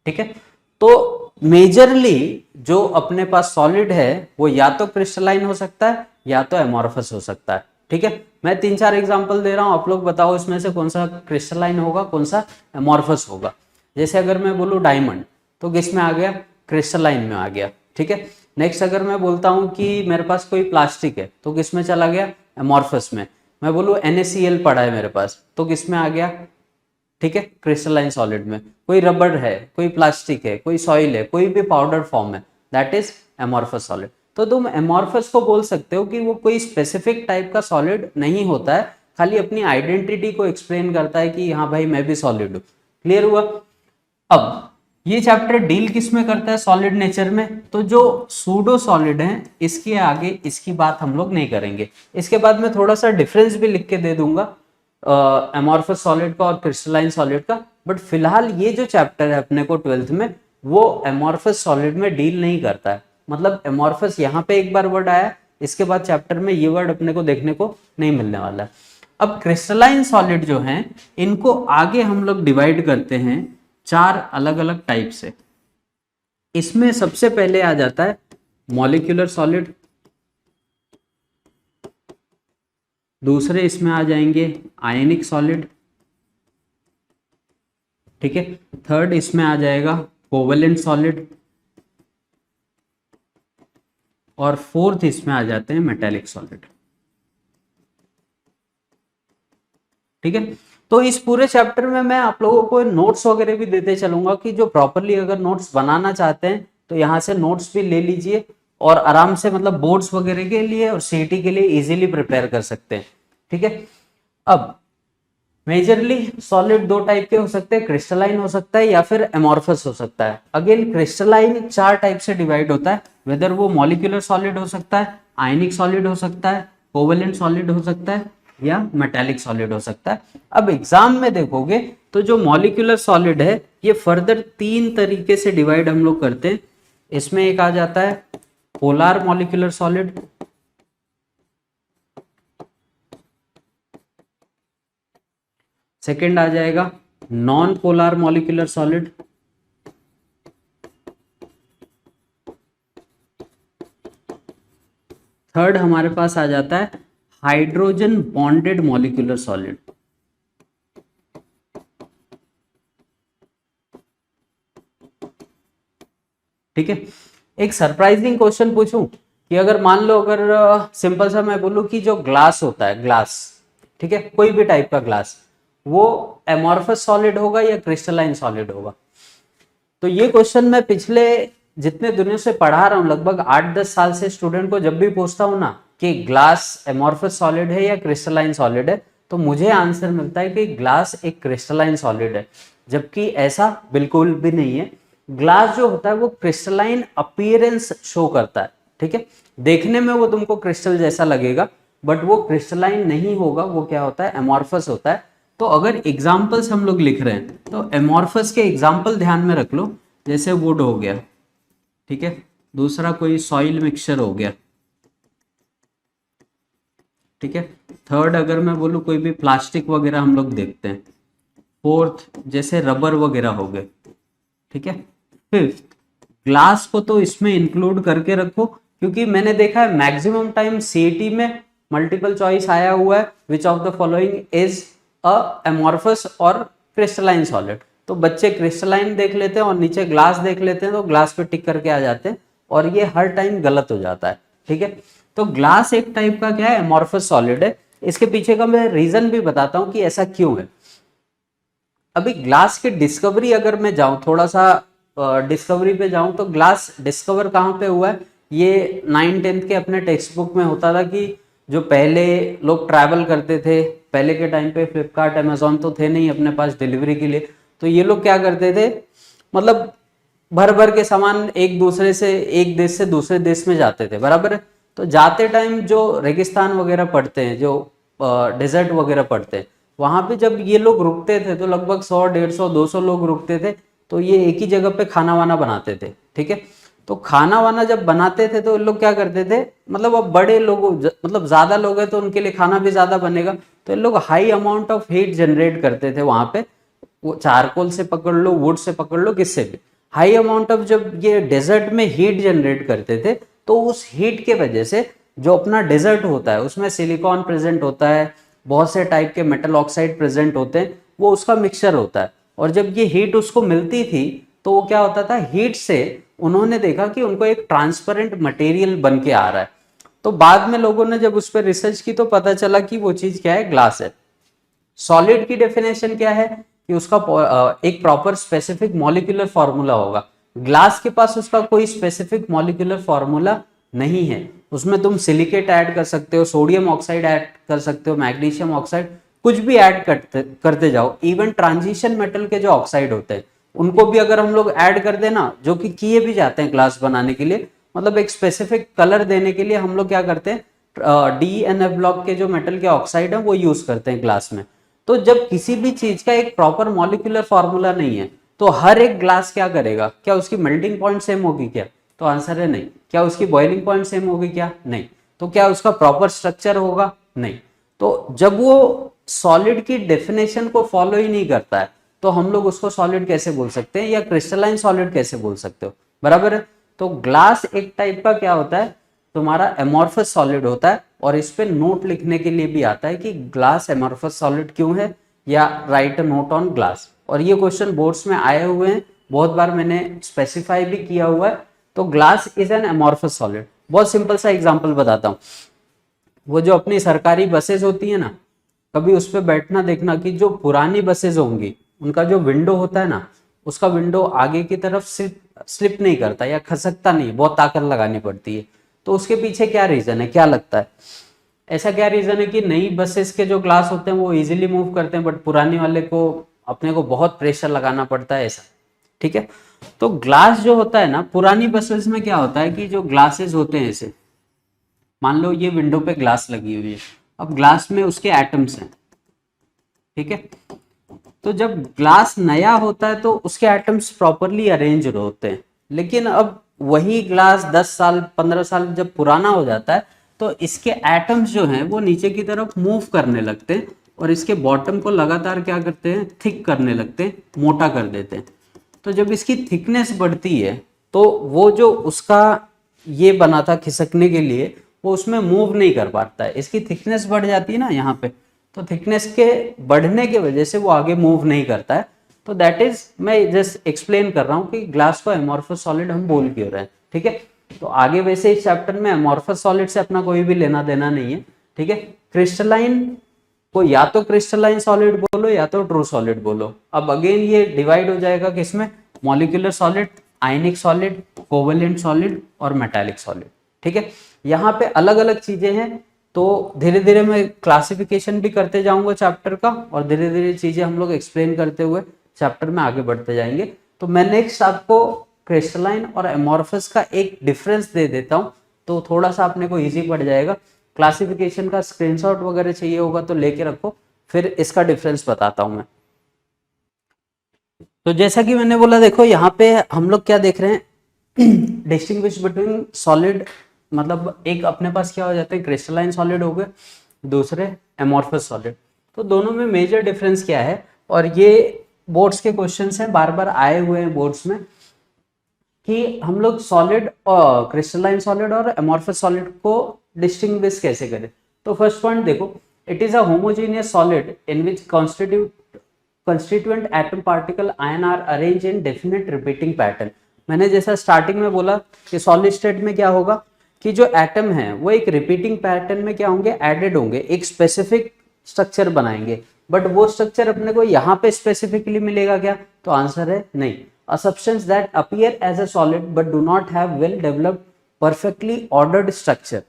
ठीक है, तो मेजरली जो अपने पास सॉलिड है वो या तो क्रिस्टलाइन हो सकता है या तो एमॉर्फस हो सकता है। ठीक है, मैं 3-4 एग्जांपल दे रहा हूं, आप लोग बताओ इसमें से कौन सा क्रिस्टलाइन होगा, कौन सा एमॉर्फस होगा। जैसे अगर मैं बोलूं डायमंड, तो किस में आ गया, क्रिस्टलाइन में आ गया। ठीक है, नेक्स्ट अगर मैं बोलता हूं कि मेरे पास कोई प्लास्टिक है, तो किस में चला गया, एमॉर्फस में। मैं बोलूँ NaCl पड़ा है मेरे पास, तो किस में आ गया, ठीक है, क्रिस्टलाइन सॉलिड में। कोई रबर है, कोई प्लास्टिक है, कोई सॉइल है, कोई भी पाउडर फॉर्म है, दैट इज एमॉर्फस सॉलिड। तो तुम एमॉर्फस को बोल सकते हो कि वो कोई स्पेसिफिक टाइप का सॉलिड नहीं होता है, खाली अपनी आइडेंटिटी को एक्सप्लेन करता है कि हाँ भाई मैं भी सॉलिड हूँ। क्लियर हुआ? अब ये चैप्टर डील किस में करता है, सॉलिड नेचर में। तो जो सूडो सॉलिड है इसके आगे इसकी बात हम लोग नहीं करेंगे। इसके बाद मैं थोड़ा सा डिफरेंस भी लिख के दे दूंगा एमॉर्फस सॉलिड का और क्रिस्टलाइन सॉलिड का। बट फिलहाल ये जो चैप्टर है अपने को 12th में, वो एमॉर्फस सॉलिड में डील नहीं करता है। मतलब एमॉर्फस यहाँ पे एक बार वर्ड आया, इसके बाद चैप्टर में ये वर्ड अपने को देखने को नहीं मिलने वाला है। अब क्रिस्टलाइन सॉलिड जो हैं इनको आगे हम लोग डिवाइड करते हैं 4 अलग अलग टाइप से। इसमें सबसे पहले आ जाता है मॉलिक्यूलर सॉलिड, दूसरे इसमें आ जाएंगे आयनिक सॉलिड, ठीक है, थर्ड इसमें आ जाएगा कोवेलेंट सॉलिड, और फोर्थ इसमें आ जाते हैं मेटेलिक सॉलिड। ठीक है, तो इस पूरे चैप्टर में मैं आप लोगों को नोट्स वगैरह भी देते चलूंगा कि जो प्रॉपरली अगर नोट्स बनाना चाहते हैं तो यहाँ से नोट्स भी ले लीजिए और आराम से मतलब बोर्ड्स वगैरह के लिए और सीईटी के लिए इजीली प्रिपेयर कर सकते हैं। ठीक है, अब मेजरली सॉलिड 2 टाइप के हो सकते हैं, क्रिस्टलाइन हो सकता है या फिर एमॉर्फस हो सकता है। अगेन क्रिस्टलाइन 4 टाइप से डिवाइड होता है, वेदर वो मॉलिक्यूलर सॉलिड हो सकता है, आयनिक सॉलिड हो सकता है, कोवेलेंट सॉलिड हो सकता है या मेटालिक सॉलिड हो सकता है। अब एग्जाम में देखोगे तो जो मॉलिक्यूलर सॉलिड है ये फर्दर 3 तरीके से डिवाइड हम लोग करते हैं। इसमें एक आ जाता है पोलर मॉलिक्यूलर सॉलिड, सेकेंड आ जाएगा non polar molecular solid, third हमारे पास आ जाता है हाइड्रोजन बॉन्डेड मॉलिक्यूलर सॉलिड। ठीक है, एक सरप्राइजिंग क्वेश्चन पूछूं कि अगर मान लो अगर सिंपल सा मैं बोलूं कि जो ग्लास होता है, ग्लास, ठीक है, कोई भी टाइप का ग्लास, वो एमॉर्फस सॉलिड होगा या क्रिस्टलाइन सॉलिड होगा? तो ये क्वेश्चन मैं पिछले जितने दिनों से पढ़ा रहा हूँ, लगभग 8-10 साल से स्टूडेंट को जब भी पूछता हूँ ना कि ग्लास एमॉर्फस सॉलिड है या क्रिस्टलाइन सॉलिड है, तो मुझे आंसर मिलता है कि ग्लास एक क्रिस्टलाइन सॉलिड है, जबकि ऐसा बिल्कुल भी नहीं है। ग्लास जो होता है वो क्रिस्टलाइन अपीयरेंस शो करता है। ठीक है, देखने में वो तुमको क्रिस्टल जैसा लगेगा बट वो क्रिस्टलाइन नहीं होगा, वो क्या होता है, एमॉर्फस होता है। तो अगर एग्जाम्पल्स हम लोग लिख रहे हैं तो एमॉर्फस के एग्जाम्पल ध्यान में रख लो, जैसे वुड हो गया, ठीक है, दूसरा कोई सॉइल मिक्सचर हो गया, ठीक है, थर्ड अगर मैं बोलूँ कोई भी प्लास्टिक वगैरह हम लोग देखते हैं, फोर्थ जैसे रबर वगैरह हो गए, ठीक है, फिफ्थ ग्लास को तो इसमें इंक्लूड करके रखो, क्योंकि मैंने देखा है मैक्सिमम टाइम सीईटी में मल्टीपल चॉइस आया हुआ है which of the following is a amorphous और क्रिस्टलाइन सॉलिड। तो बच्चे क्रिस्टलाइन देख लेते हैं और नीचे ग्लास देख लेते हैं तो ग्लास पे टिक करके आ जाते हैं और ये हर टाइम गलत हो जाता है। ठीक है, तो ग्लास एक टाइप का क्या है, एमॉर्फस सॉलिड है। इसके पीछे का मैं रीजन भी बताता हूं कि ऐसा क्यों है। अभी ग्लास की डिस्कवरी अगर मैं जाऊं, थोड़ा सा डिस्कवरी पे जाऊं, तो ग्लास डिस्कवर कहाँ पे हुआ है, ये 9-10 के अपने टेक्स्ट बुक में होता था कि जो पहले लोग ट्रैवल करते थे, पहले के टाइम पे फ्लिपकार्ट अमेजोन तो थे नहीं अपने पास डिलीवरी के लिए, तो ये लोग क्या करते थे, मतलब भर भर के सामान एक दूसरे से, एक देश से दूसरे देश में जाते थे, बराबर है। तो जाते टाइम जो रेगिस्तान वगैरह पड़ते हैं, जो डेजर्ट वगैरह पड़ते हैं, वहां पे जब ये लोग रुकते थे तो लगभग 100, 150, 200 लोग रुकते थे, तो ये एक ही जगह पे खाना वाना बनाते थे। ठीक है, तो खाना वाना जब बनाते थे तो लोग क्या करते थे, मतलब अब बड़े लोग, मतलब ज्यादा लोग हैं तो उनके लिए खाना भी ज्यादा बनेगा, तो ये लोग high amount of heat generate करते थे वहां पे, वो चारकोल से पकड़ लो, वुड से पकड़ लो, किससे भी हाई अमाउंट ऑफ, जब ये डेजर्ट में हीट जनरेट करते थे तो उस हीट के वजह से जो अपना डेजर्ट होता है उसमें सिलिकॉन प्रेजेंट होता है, बहुत से टाइप के मेटल ऑक्साइड प्रेजेंट होते हैं, वो उसका मिक्सचर होता है। और जब ये हीट उसको मिलती थी तो वो क्या होता था, हीट से उन्होंने देखा कि उनको एक ट्रांसपेरेंट मटेरियल बन के आ रहा है। तो बाद में लोगों ने जब उस पर रिसर्च की तो पता चला कि वो चीज क्या है, ग्लास है। सॉलिड की डेफिनेशन क्या है कि उसका एक प्रॉपर स्पेसिफिक मॉलिक्यूलर फॉर्मूला होगा। ग्लास के पास उसका कोई स्पेसिफिक मॉलिक्यूलर फॉर्मूला नहीं है। उसमें तुम सिलिकेट ऐड कर सकते हो, सोडियम ऑक्साइड ऐड कर सकते हो, मैग्नीशियम ऑक्साइड, कुछ भी ऐड करते जाओ। इवन ट्रांजिशन मेटल के जो ऑक्साइड होते हैं उनको भी अगर हम लोग ऐड कर देना, जो कि किए भी जाते हैं ग्लास बनाने के लिए, मतलब एक स्पेसिफिक कलर देने के लिए हम लोग क्या करते हैं, DNF ब्लॉक के जो मेटल के ऑक्साइड है वो यूज करते हैं ग्लास में। तो जब किसी भी चीज का एक प्रॉपर मॉलिक्यूलर फॉर्मूला नहीं है तो हर एक ग्लास क्या करेगा, क्या उसकी मेल्टिंग पॉइंट सेम होगी क्या? तो आंसर है नहीं। क्या उसकी बॉइलिंग पॉइंट सेम होगी क्या? नहीं। तो क्या उसका प्रॉपर स्ट्रक्चर होगा? नहीं। तो जब वो सॉलिड की डेफिनेशन को फॉलो ही नहीं करता है तो हम लोग उसको सॉलिड कैसे बोल सकते हैं, या क्रिस्टलाइन सॉलिड कैसे बोल सकते हो? बराबर है। तो ग्लास एक टाइप का क्या होता है, तुम्हारा एमॉर्फस सॉलिड होता है। और इस पे नोट लिखने के लिए भी आता है कि ग्लास एमॉर्फस सॉलिड क्यों है, या right a note on glass. और ये क्वेश्चन बोर्ड्स में आए हुए हैं, बहुत बार मैंने स्पेसिफाई भी किया हुआ है। तो glass is an amorphous solid. बहुत सिंपल सा एग्जांपल बताता हूं। वो जो अपनी सरकारी बसेस होती है ना, कभी उस पर बैठना देखना कि जो पुरानी बसेस होंगी उनका जो विंडो होता है ना, उसका विंडो आगे की तरफ स्लिप नहीं करता या खसकता नहीं, बहुत ताकत लगानी पड़ती है। तो उसके पीछे क्या रीजन है, क्या लगता है? ऐसा क्या रीजन है कि नई बसेस के जो ग्लास होते हैं वो इजीली मूव करते हैं, बट पुरानी वाले को अपने को बहुत प्रेशर लगाना पड़ता है, ऐसा? ठीक है। तो ग्लास जो होता है ना, पुरानी बसेस में क्या होता है कि जो ग्लासेस होते हैं, ऐसे मान लो ये विंडो पे ग्लास लगी हुई है, अब ग्लास में उसके एटम्स हैं, ठीक है। तो जब ग्लास नया होता है तो उसके एटम्स प्रॉपरली अरेंज होते हैं। लेकिन अब वही ग्लास 10 साल 15 साल जब पुराना हो जाता है तो इसके एटम्स जो हैं वो नीचे की तरफ मूव करने लगते हैं और इसके बॉटम को लगातार क्या करते हैं, थिक करने लगते हैं, मोटा कर देते हैं। तो जब इसकी थिकनेस बढ़ती है तो वो जो उसका ये बना था खिसकने के लिए, वो उसमें मूव नहीं कर पाता है। इसकी थिकनेस बढ़ जाती है ना यहाँ पे, तो थिकनेस के बढ़ने की वजह से वो आगे मूव नहीं करता है। तो दैट इज, मैं जस्ट एक्सप्लेन कर रहा हूँ कि ग्लास को एमॉर्फस सॉलिड हम बोल क्यों रहे हैं, ठीक है। तो आगे वैसे इस चैप्टर में एमॉर्फस सॉलिड से अपना कोई भी लेना देना नहीं है, ठीक है। क्रिस्टलाइन को या तो क्रिस्टलाइन सॉलिड बोलो या तो ट्रू सॉलिड बोलो। अब अगेन ये डिवाइड हो जाएगा किसमें, मॉलिक्यूलर सॉलिड, आयनिक सॉलिड, कोवेलेंट सॉलिड और मेटालिक सॉलिड, ठीक है। यहाँ पे अलग अलग चीजें हैं। तो धीरे धीरे मैं क्लासिफिकेशन भी करते जाऊंगा चैप्टर का, और धीरे धीरे चीजें हम लोग एक्सप्लेन करते हुए चैप्टर में आगे बढ़ते जाएंगे। तो मैं नेक्स्ट आपको क्रिस्टलाइन और एमॉर्फस का एक डिफरेंस दे देता हूं, तो थोड़ा सा अपने को इजी पड़ जाएगा। क्लासिफिकेशन का स्क्रीनशॉट वगैरह चाहिए होगा तो लेके रखो, फिर इसका डिफरेंस बताता हूं मैं। तो जैसा कि मैंने बोला, देखो यहाँ पे हम लोग क्या देख रहे हैं, डिस्टिंग्विश बिटवीन सॉलिड, मतलब एक अपने पास क्या हो जाते हैं, क्रिस्टलाइन सॉलिड हो गए, दूसरे एमॉर्फस सॉलिड। तो दोनों में मेजर डिफरेंस क्या है, और ये बोर्ड्स के क्वेश्चंस हैं, बार बार आए हुए हैं बोर्ड्स में, कि हम लोग सॉलिड और क्रिस्टलाइन सॉलिड और एमॉर्फस सॉलिड को डिस्टिंग्विश कैसे करें। तो फर्स्ट पॉइंट देखो, it is a homogeneous solid in which constituent atom particle ion are arranged in definite repeating pattern। मैंने जैसा स्टार्टिंग में बोला कि सॉलिड स्टेट में क्या होगा कि जो एटम है वो एक रिपीटिंग पैटर्न में क्या होंगे, एडेड होंगे, एक स्पेसिफिक स्ट्रक्चर बनाएंगे। बट वो स्ट्रक्चर अपने को यहाँ पे स्पेसिफिकली मिलेगा क्या? तो आंसर है नहीं। A substance that appear as a solid but do not have well developed perfectly ordered structure.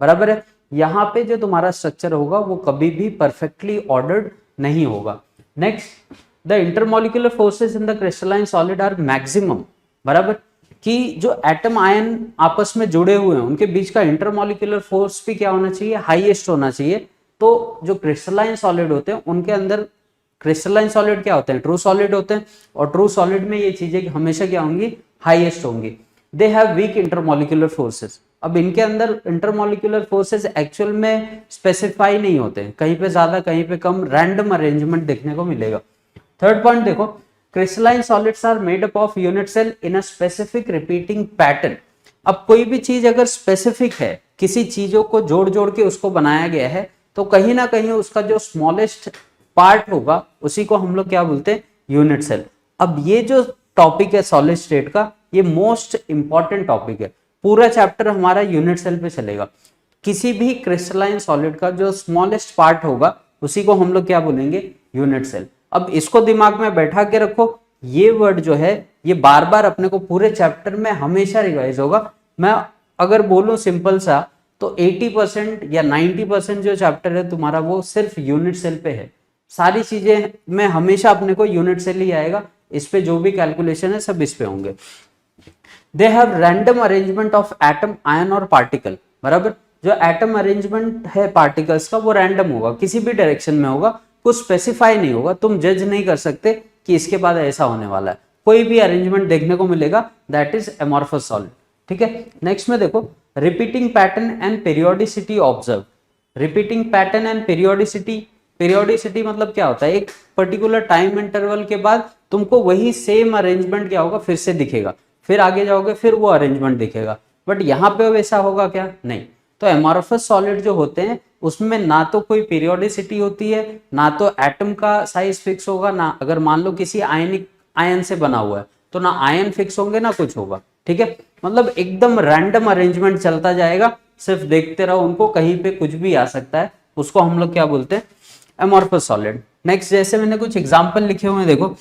बराबर है। यहाँ पे जो तुम्हारा स्ट्रक्चर होगा वो कभी भी परफेक्टली ऑर्डर्ड नहीं होगा। Next, the intermolecular forces in the crystalline solid are maximum. बराबर, कि जो एटम आयन आपस में जुड़े हुए हैं उनके बीच का इंटरमोलिकुलर फोर्स भी क्या होना चाहिए, हाईएस्ट होना चाहिए। तो जो क्रिस्टलाइन सॉलिड होते हैं उनके अंदर, क्रिस्टलाइन सॉलिड क्या होते हैं, ट्रू सॉलिड होते हैं, और ट्रू सॉलिड में ये चीजें हमेशा क्या होंगी, हाईएस्ट होंगी। They have week intermolecular forces. अब इनके अंदर इंटरमोलिकुलर फोर्सेस एक्चुअल में स्पेसिफाई नहीं होते, कहीं पे ज्यादा कहीं पे कम, रैंडम अरेंजमेंट देखने को मिलेगा। थर्ड पॉइंट देखो, crystalline solids are made up of unit cell in a specific repeating pattern. अब कोई भी चीज अगर स्पेसिफिक है, किसी चीजों को जोड़ जोड़ के उसको बनाया गया है, तो कहीं ना कहीं उसका जो स्मॉलेस्ट पार्ट होगा उसी को हम लोग क्या बोलते हैं, यूनिट सेल। अब ये जो टॉपिक है सॉलिड स्टेट का, ये मोस्ट इंपॉर्टेंट टॉपिक है। पूरा चैप्टर हमारा यूनिट सेल पे चलेगा। किसी भी क्रिस्टलाइन सॉलिड का जो स्मॉलेस्ट पार्ट होगा उसी को हम लोग क्या बोलेंगे, यूनिट सेल। अब इसको दिमाग में बैठा के रखो, ये वर्ड जो है ये बार बार अपने को पूरे चैप्टर में हमेशा रिवाइज होगा। मैं अगर बोलूं सिंपल सा तो 80% या 90% जो चैप्टर है तुम्हारा वो सिर्फ यूनिट सेल पे है। सारी चीजें में हमेशा अपने को यूनिट सेल ही आएगा, इस पे जो भी कैलकुलेशन है सब इस पे होंगे। They have random arrangement of atom, ion और पार्टिकल, बराबर। जो एटम अरेंजमेंट है पार्टिकल्स का वो रैंडम होगा, किसी भी डायरेक्शन में होगा, कुछ स्पेसिफाई नहीं होगा, तुम जज नहीं कर सकते कि इसके बाद ऐसा होने वाला है, कोई भी अरेंजमेंट देखने को मिलेगा, दैट इज एमॉर्फस सॉलिड। ठीक है, नेक्स्ट में देखो, repeating pattern and periodicity observe. Repeating pattern and periodicity, periodicity मतलब क्या होता है, एक पर्टिकुलर टाइम इंटरवल के बाद तुमको वही सेम अरेंजमेंट क्या होगा फिर से दिखेगा, फिर आगे जाओगे फिर वो अरेंजमेंट दिखेगा, बट यहाँ पे वैसा होगा क्या, नहीं। तो एमॉर्फस सॉलिड जो होते हैं उसमें ना तो कोई पीरियोडिसिटी होती है, ना तो एटम का साइज फिक्स होगा, ना अगर मान लो किसी आयनिक आयन से बना हुआ है तो ना आयन फिक्स होंगे ना कुछ होगा। ठीक है, मतलब एकदम रैंडम अरेंजमेंट चलता जाएगा, सिर्फ देखते रहो उनको, कहीं पे कुछ भी आ सकता है, उसको हम लोग क्या बोलते हैं, एमॉर्फस सॉलिड। नेक्स्ट, जैसे मैंने कुछ एग्जांपल लिखे हुए हैं देखो,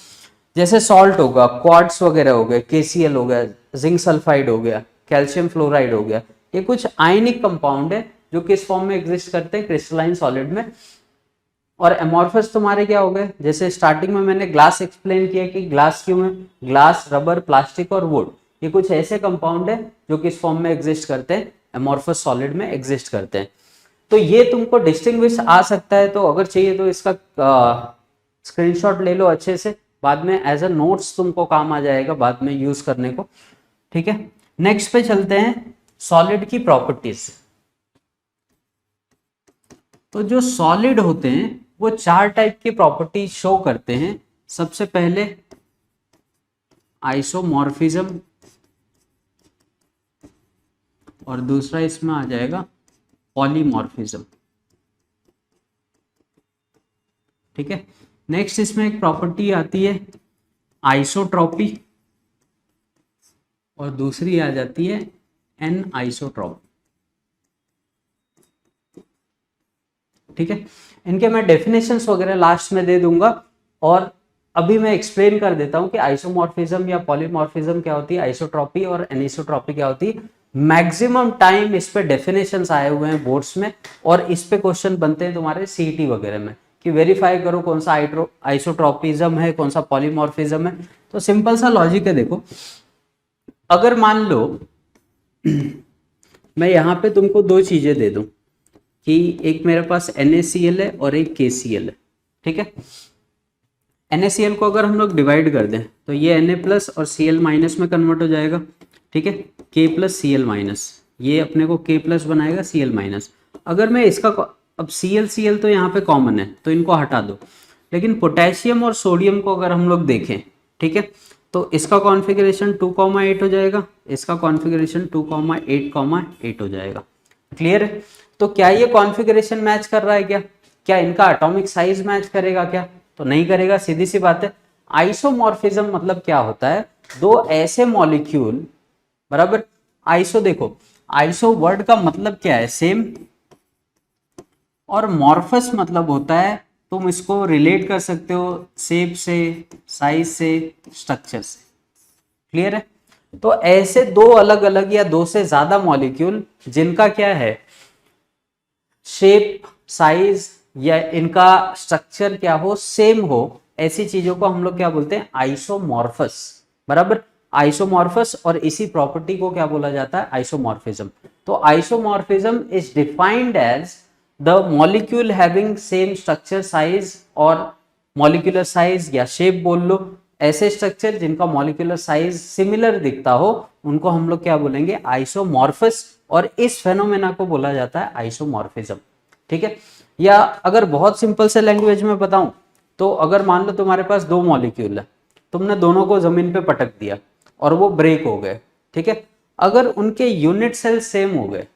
जैसे सॉल्ट होगा, क्वार्ट्स वगैरह हो गए, केसीएल हो गया, जिंक सल्फाइड हो गया, कैल्शियम फ्लोराइड हो गया, ये कुछ आयनिक कंपाउंड है जो किस फॉर्म में एग्जिस्ट करते हैं, क्रिस्टलाइन सॉलिड में। और एमॉर्फस तुम्हारे क्या हो गए, जैसे स्टार्टिंग में मैंने ग्लास एक्सप्लेन किया कि ग्लास क्यों है, ग्लास, रबर, प्लास्टिक और वुड, ये कुछ ऐसे कंपाउंड है जो किस फॉर्म में एग्जिस्ट करते हैं, एमॉर्फस सॉलिड में एग्जिस्ट करते हैं। तो ये तुमको डिस्टिंग्विश आ सकता है, तो अगर चाहिए तो इसका स्क्रीनशॉट ले लो अच्छे से, बाद में एज अ नोट्स तुमको काम आ जाएगा बाद में यूज करने को। ठीक है, नेक्स्ट पे चलते हैं, सॉलिड की प्रॉपर्टीज। तो जो सॉलिड होते हैं वो चार टाइप की प्रॉपर्टी शो करते हैं। सबसे पहले आइसोमॉर्फिज्म, और दूसरा इसमें आ जाएगा पॉलीमॉर्फिज्म। ठीक है, नेक्स्ट इसमें एक प्रॉपर्टी आती है आइसोट्रॉपी, और दूसरी आ जाती है एन आइसोट्रॉपी। ठीक है, इनके मैं डेफिनेशंस वगैरह लास्ट में दे दूंगा, और अभी मैं एक्सप्लेन कर देता हूं कि आइसोमॉर्फिज्म या पॉलीमॉर्फिज्म क्या होती है, आइसोट्रॉपी और एनिसोट्रॉपी क्या होती है। मैक्सिमम टाइम इस पे डेफिनेशंस आए हुए हैं बोर्ड्स में, और इस पे क्वेश्चन बनते हैं तुम्हारे सीईटी वगैरह में कि वेरीफाई करो कौन सा आइसोट्रॉपिज्म है, कौन सा पॉलीमॉर्फिज्म है। तो सिंपल सा लॉजिक है, देखो अगर मान लो मैं यहाँ पे तुमको दो चीजें दे दूं कि एक मेरे पास NaCl है और एक KCl है। ठीक है, NaCl को अगर हम लोग डिवाइड कर दें तो ये Na प्लस और Cl माइनस में कन्वर्ट हो जाएगा। ठीक है, K प्लस Cl माइनस, ये अपने को K प्लस बनाएगा Cl माइनस। अगर मैं इसका अब Cl तो यहाँ पे कॉमन है तो इनको हटा दो, लेकिन पोटेशियम और सोडियम को अगर हम लोग देखें, ठीक है, तो इसका कॉन्फ़िगरेशन 2,8 हो जाएगा, इसका कॉन्फ़िगरेशन 2,8,8 हो जाएगा। क्लियर है? तो क्या ये कॉन्फ़िगरेशन मैच कर रहा है क्या? क्या इनका एटॉमिक साइज मैच करेगा क्या? तो नहीं करेगा, सीधी सी बात है। आइसोमॉर्फिज्म मतलब क्या होता है, दो ऐसे मॉलिक्यूल, बराबर। आइसो देखो, आइसो वर्ड का मतलब क्या है, सेम, और मॉर्फस मतलब होता है, तुम इसको रिलेट कर सकते हो शेप से, साइज से, स्ट्रक्चर से। क्लियर है? तो ऐसे दो अलग अलग या दो से ज्यादा मॉलिक्यूल जिनका क्या है, शेप, साइज या इनका स्ट्रक्चर क्या हो, सेम हो, ऐसी चीजों को हम लोग क्या बोलते हैं, आइसोमॉर्फस। बराबर, आइसोमॉर्फस, और इसी प्रॉपर्टी को क्या बोला जाता है, आइसोमॉर्फिज्म। तो isomorphism is defined as the molecule having same structure, size, और मॉलिक्यूलर साइज या शेप बोल लो, ऐसे स्ट्रक्चर जिनका मॉलिक्यूलर साइज सिमिलर दिखता हो उनको हम लोग क्या बोलेंगे, आइसोमॉर्फस, और इस फेनोमेना को बोला जाता है आइसोमॉर्फिज्म। ठीक है, या अगर बहुत सिंपल से लैंग्वेज में बताऊं तो अगर मान लो तुम्हारे पास दो मॉलिक्यूल है, तुमने दोनों को जमीन पे पटक दिया और वो ब्रेक हो गए। ठीक है, अगर उनके यूनिट सेल सेम हो गए,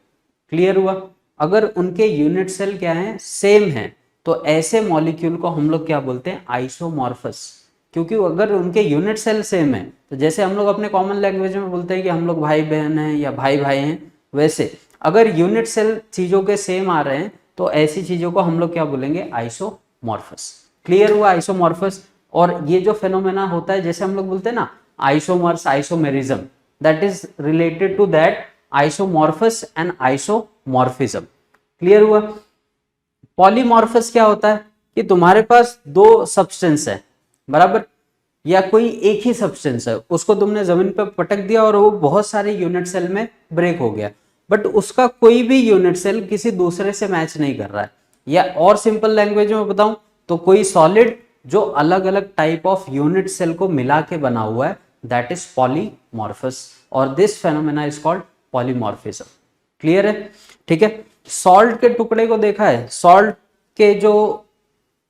क्लियर हुआ, अगर उनके यूनिट सेल क्या है, सेम है, तो ऐसे मॉलिक्यूल को हम लोग क्या बोलते हैं, आइसोमॉर्फस। क्योंकि अगर उनके यूनिट सेल सेम है, तो जैसे हम लोग अपने कॉमन लैंग्वेज में बोलते हैं कि हम लोग भाई बहन हैं या भाई भाई हैं, वैसे अगर यूनिट सेल चीजों के सेम आ रहे हैं तो ऐसी चीजों को हम लोग क्या बोलेंगे, आइसोमॉर्फस। क्लियर हुआ आइसोमॉर्फस। और ये जो फेनोमेना होता है, जैसे हम लोग बोलते हैं ना isomers, isomerism, that is related to that isomorphous and isomorphism. Clear हुआ। पॉलीमॉर्फस क्या होता है कि तुम्हारे पास दो सब्सटेंस है, बराबर, या कोई एक ही सब्सटेंस है, उसको तुमने जमीन पर पटक दिया और वो बहुत सारे यूनिट सेल में ब्रेक हो गया, बट उसका कोई भी यूनिट सेल किसी दूसरे से मैच नहीं कर रहा है। या और सिंपल लैंग्वेज में बताऊं तो कोई सॉलिड जो अलग अलग टाइप ऑफ यूनिट सेल को मिला के बना हुआ है, दैट इज पॉलीमॉर्फस, और this phenomena is called polymorphism. Clear है? ठीक है। सॉल्ट के टुकड़े को देखा है, सॉल्ट के जो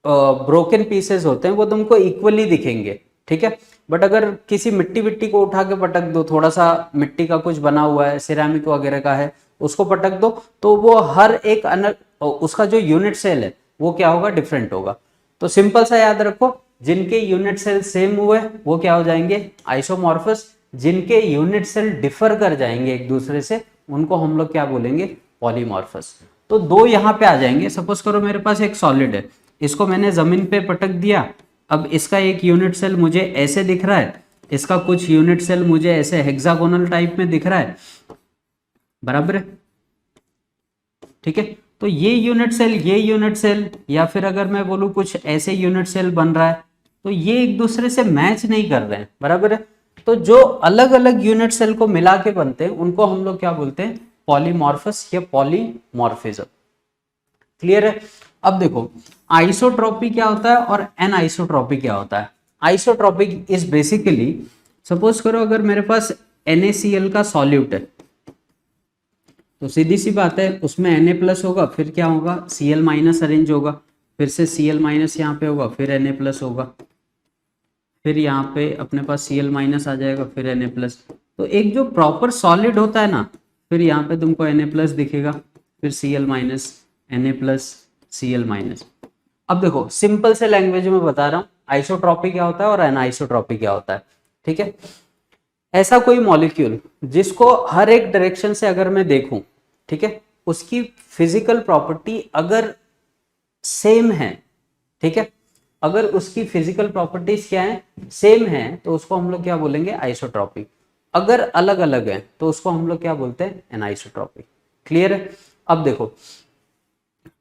ब्रोकन पीसेस होते हैं वो तुमको इक्वली दिखेंगे, ठीक है, बट अगर किसी मिट्टी विट्टी को उठा के पटक दो, थोड़ा सा मिट्टी का कुछ बना हुआ है, सिरेमिक वगैरह का है, उसको पटक दो तो वो हर एक उसका जो यूनिट सेल है वो क्या होगा, डिफरेंट होगा। तो सिंपल सा याद रखो, जिनके यूनिट सेल सेम हुए वो क्या हो जाएंगे, आइसोमॉर्फस। जिनके यूनिट सेल डिफर कर जाएंगे एक दूसरे से, उनको हम लोग क्या बोलेंगे, पॉलीमॉर्फस। तो दो यहाँ पे आ जाएंगे। सपोज करो मेरे पास एक सॉलिड है, इसको मैंने जमीन पे पटक दिया, अब इसका एक यूनिट सेल मुझे ऐसे दिख रहा है, इसका कुछ यूनिट सेल मुझे ऐसे हेक्सागोनल टाइप में दिख रहा है, बराबर है, ठीक है। तो ये यूनिट सेल या फिर अगर मैं बोलूं कुछ ऐसे यूनिट सेल बन रहा है, तो ये एक दूसरे से मैच नहीं कर रहे हैं, बराबर है। तो जो अलग अलग यूनिट सेल को मिला के बनते हैं उनको हम लोग क्या बोलते हैं, पॉलीमॉर्फस या पॉलीमॉर्फिज्म। क्लियर है? अब देखो आइसोट्रॉपी क्या होता है और एनआइसोट्रॉपी क्या होता है। आइसोट्रॉपिक इज बेसिकली, सपोज करो अगर मेरे पास NaCl का सॉल्यूट है, तो सीधी सी बात है उसमें Na+ होगा, फिर क्या होगा, Cl- अरेंज होगा, फिर से Cl- यहाँ पे होगा, फिर Na+ होगा, फिर यहाँ पे अपने पास Cl- आ जाएगा, फिर Na+। तो एक जो प्रॉपर सॉलिड होता है ना, फिर यहाँ पे तुमको Na+ दिखेगा, फिर Cl-, Na+, Cl-। अब देखो सिंपल से लैंग्वेज में बता रहा हूँ, आइसोट्रॉपी क्या होता है और एनाइसोट्रॉपी क्या होता है, ठीक है। ऐसा कोई मॉलिक्यूल जिसको हर एक डायरेक्शन से अगर मैं देखूं, ठीक है, उसकी फिजिकल प्रॉपर्टी अगर सेम है, ठीक है, अगर उसकी फिजिकल प्रॉपर्टीज क्या है, सेम है, तो उसको हम लोग क्या बोलेंगे, आइसोट्रॉपी। अगर अलग अलग है तो उसको हम लोग क्या बोलते हैं, एनाइसोट्रॉपी। क्लियर है? अब देखो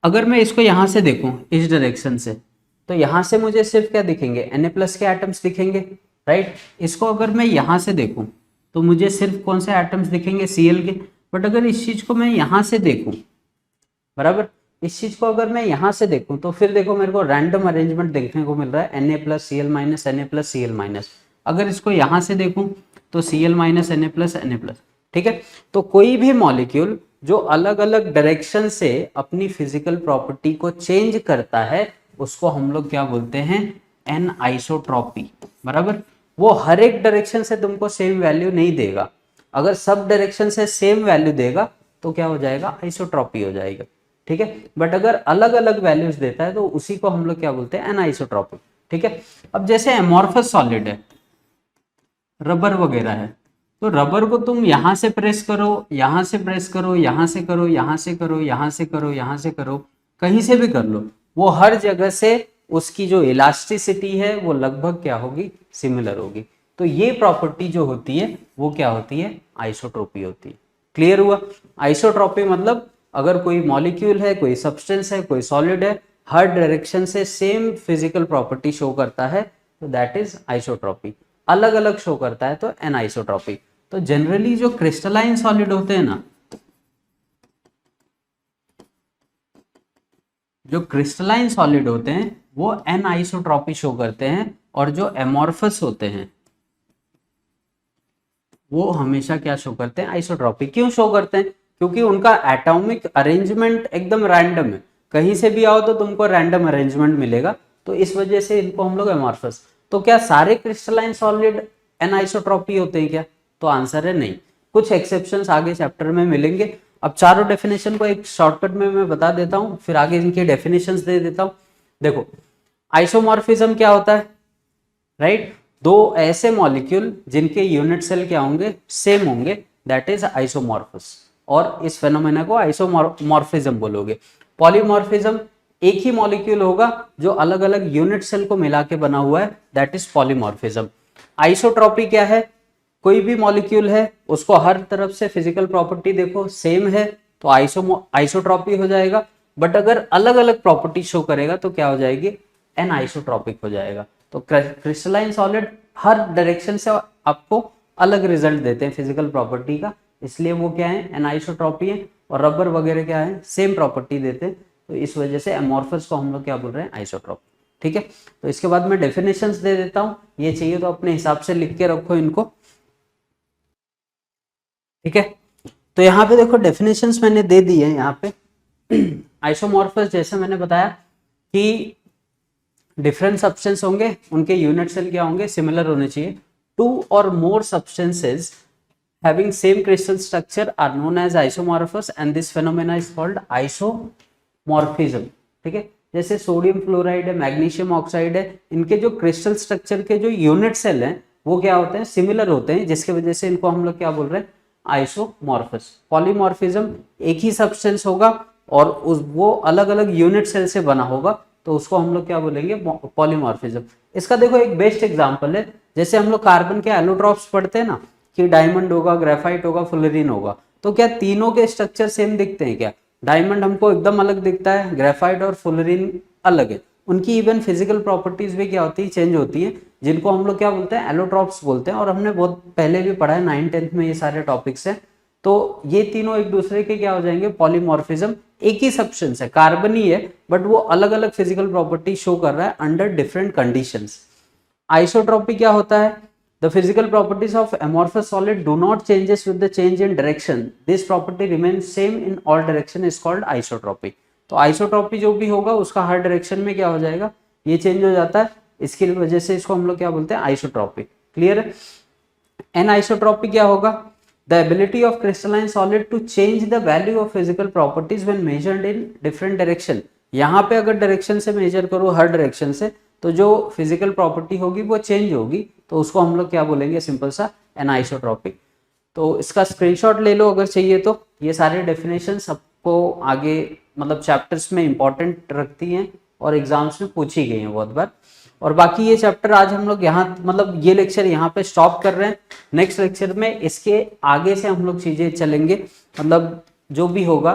अगर मैं इसको यहां से देखूं इस डायरेक्शन से, तो यहां से मुझे सिर्फ क्या दिखेंगे, Na+ के एटम्स दिखेंगे, राइट। इसको अगर मैं यहां से देखूं तो मुझे सिर्फ कौन से एटम्स दिखेंगे, Cl के। बट अगर इस चीज को मैं यहां से देखूं, बराबर, इस चीज को अगर मैं यहां से देखूं तो फिर देखो मेरे को रैंडम अरेंजमेंट देखने को मिल रहा है, Na+, Cl-, Na+, Cl-। अगर इसको यहां से देखूं तो Cl-, Na+, ठीक है। तो कोई भी मॉलिक्यूल जो अलग अलग डायरेक्शन से अपनी फिजिकल प्रॉपर्टी को चेंज करता है, उसको हम लोग क्या बोलते हैं, एनआइसोट्रॉपी, बराबर। वो हर एक डायरेक्शन से तुमको सेम वैल्यू नहीं देगा, अगर सब डायरेक्शन से सेम वैल्यू देगा तो क्या हो जाएगा, आइसोट्रॉपी हो जाएगा, ठीक है। बट अगर अलग अलग वैल्यूज देता है तो उसी को हम लोग क्या बोलते हैं, एनाइसोट्रॉपिक, ठीक है। अब जैसे एमॉर्फस सॉलिड है, रबर वगैरह है, तो रबर को तुम यहां से प्रेस करो, यहां से प्रेस करो, यहां से करो, यहां से करो, यहां से करो, यहां से करो, कहीं से भी कर लो, वो हर जगह से उसकी जो इलास्टिसिटी है वो लगभग क्या होगी, सिमिलर होगी। तो ये प्रॉपर्टी जो होती है वो क्या होती है, आइसोट्रोपी होती है। क्लियर हुआ? आइसोट्रोपी मतलब अगर कोई मॉलिक्यूल है, कोई सब्सटेंस है, कोई सॉलिड है, हर डायरेक्शन से सेम फिजिकल प्रॉपर्टी शो करता है, तो दैट इज आइसोट्रोपी। अलग अलग शो करता है तो एनाइसोट्रॉपी। तो जनरली जो क्रिस्टलाइन सॉलिड होते हैं ना, जो क्रिस्टलाइन सॉलिड होते हैं वो एनाइसोट्रॉपी शो करते हैं, और जो एमॉर्फस होते हैं वो हमेशा क्या शो करते हैं, आइसोट्रॉपी। क्यों शो करते हैं? क्योंकि उनका एटॉमिक अरेंजमेंट एकदम रैंडम है, कहीं से भी आओ तो तुमको रैंडम अरेंजमेंट मिलेगा, तो इस वजह से इनको हम लोग एमॉर्फस। तो क्या सारे क्रिस्टलाइन सॉलिड एनाइसोट्रॉपी होते हैं क्या? तो आंसर है नहीं, कुछ एक्सेप्शंस आगे चैप्टर में मिलेंगे। अब चारों डेफिनेशन को एक शॉर्टकट में मैं बता देता हूं, फिर आगे इनके डेफिनेशंस दे देता हूं। देखो आइसोमॉर्फिज्म क्या होता है, राइट, दो ऐसे मॉलिक्यूल जिनके यूनिट सेल क्या होंगे, सेम होंगे, दैट इज आइसोमॉर्फस। और इस फेनोमेना को आइसोमॉर्फिज्म बोलोगे। पॉलीमॉर्फिज्म एक ही मॉलिक्यूल होगा जो अलग अलग यूनिट सेल को मिला के बना हुआ है, दैट इज पॉलीमॉर्फिज्म। आइसोट्रॉपी क्या है, कोई भी मॉलिक्यूल है उसको हर तरफ से फिजिकल प्रॉपर्टी देखो सेम है तो आइसोट्रॉपी हो जाएगा, बट अगर अलग अलग प्रॉपर्टी शो करेगा तो क्या हो जाएगी, एन आइसोट्रॉपिक हो जाएगा। तो क्रिस्टलाइन सॉलिड हर डायरेक्शन से आपको अलग रिजल्ट देते हैं फिजिकल प्रॉपर्टी का, इसलिए वो क्या है, एन आइसोट्रॉपी है। और रबर वगैरह क्या है, सेम प्रॉपर्टी देते हैं, तो इस वजह से एमॉर्फस को हम लोग क्या बोल रहे हैं, आइसोट्रॉपी। ठीक है, तो इसके बाद मैं डेफिनेशंस दे देता हूं, ये चाहिए तो अपने हिसाब से लिख के रखो इनको। ठीक है, तो यहाँ पे देखो डेफिनेशंस मैंने दे दी है यहाँ पे। आइसोमॉर्फस जैसे मैंने बताया कि डिफरेंट सब्सटेंस होंगे, उनके यूनिट सेल क्या होंगे, सिमिलर होने चाहिए। टू और मोर substances having same crystal structure are known as isomorphous and this phenomena is called isomorphism। ठीक है, जैसे सोडियम फ्लोराइड है, मैग्नीशियम ऑक्साइड है, इनके जो क्रिस्टल स्ट्रक्चर के जो यूनिट सेल हैं वो क्या होते हैं, सिमिलर होते हैं, जिसके वजह से इनको हम लोग क्या बोल रहे हैं, आइसोमॉर्फस। पॉलीमॉर्फिज्म एक ही सब्सटेंस होगा और वो अलग अलग यूनिट सेल से बना होगा, तो उसको हम लोग क्या बोलेंगे, पॉलीमॉर्फिज्म। इसका देखो एक बेस्ट एग्जांपल है, जैसे हम लोग कार्बन के एलोट्रॉप्स पढ़ते हैं ना, कि डायमंड होगा, ग्रेफाइट होगा, फुलरीन होगा, तो क्या तीनों के स्ट्रक्चर सेम दिखते हैं क्या? डायमंड हमको एकदम अलग दिखता है, ग्रेफाइट और फुलरीन अलग है, उनकी इवन फिजिकल प्रॉपर्टीज भी क्या होती है, चेंज होती है, जिनको हम लोग क्या बोलते हैं, एलोट्रॉप्स बोलते हैं। और हमने बहुत पहले भी पढ़ा है 9th-10th में ये सारे टॉपिक्स हैं। तो ये तीनों एक दूसरे के क्या हो जाएंगे, पॉलीमॉर्फिज्म। एक ही सब्सटेंस है, कार्बन ही है, बट वो अलग अलग फिजिकल प्रॉपर्टी शो कर रहा है अंडर डिफरेंट कंडीशंस। आइसोट्रॉपी क्या होता है, the physical properties of amorphous solid do not changes with the change in direction, this property remains same in all direction is called isotropy। तो isotropy जो भी होगा उसका हर डायरेक्शन में क्या हो जाएगा, ये चेंज हो जाता है, इसकी वजह से इसको हम लोग क्या बोलते हैं, आइसोट्रॉपी। क्लियर है? एन आइसोट्रॉपी क्या होगा, the ability of crystalline solid to change the value of physical properties when measured in different direction. यहाँ पे अगर डायरेक्शन से मेजर करो, हर डायरेक्शन से, तो जो फिजिकल प्रॉपर्टी होगी वो चेंज होगी, तो उसको हम लोग क्या बोलेंगे, सिंपल सा एनाइसोट्रॉपिक। तो इसका स्क्रीनशॉट ले लो अगर चाहिए तो। ये सारे डेफिनेशन सबको आगे मतलब चैप्टर्स में इंपॉर्टेंट रखती हैं और एग्जाम्स में पूछी गई हैं बहुत बार। और बाकी ये चैप्टर आज हम लोग यहाँ मतलब ये लेक्चर यहाँ पे स्टॉप कर रहे हैं। नेक्स्ट लेक्चर में इसके आगे से हम लोग चीजें चलेंगे, मतलब जो भी होगा,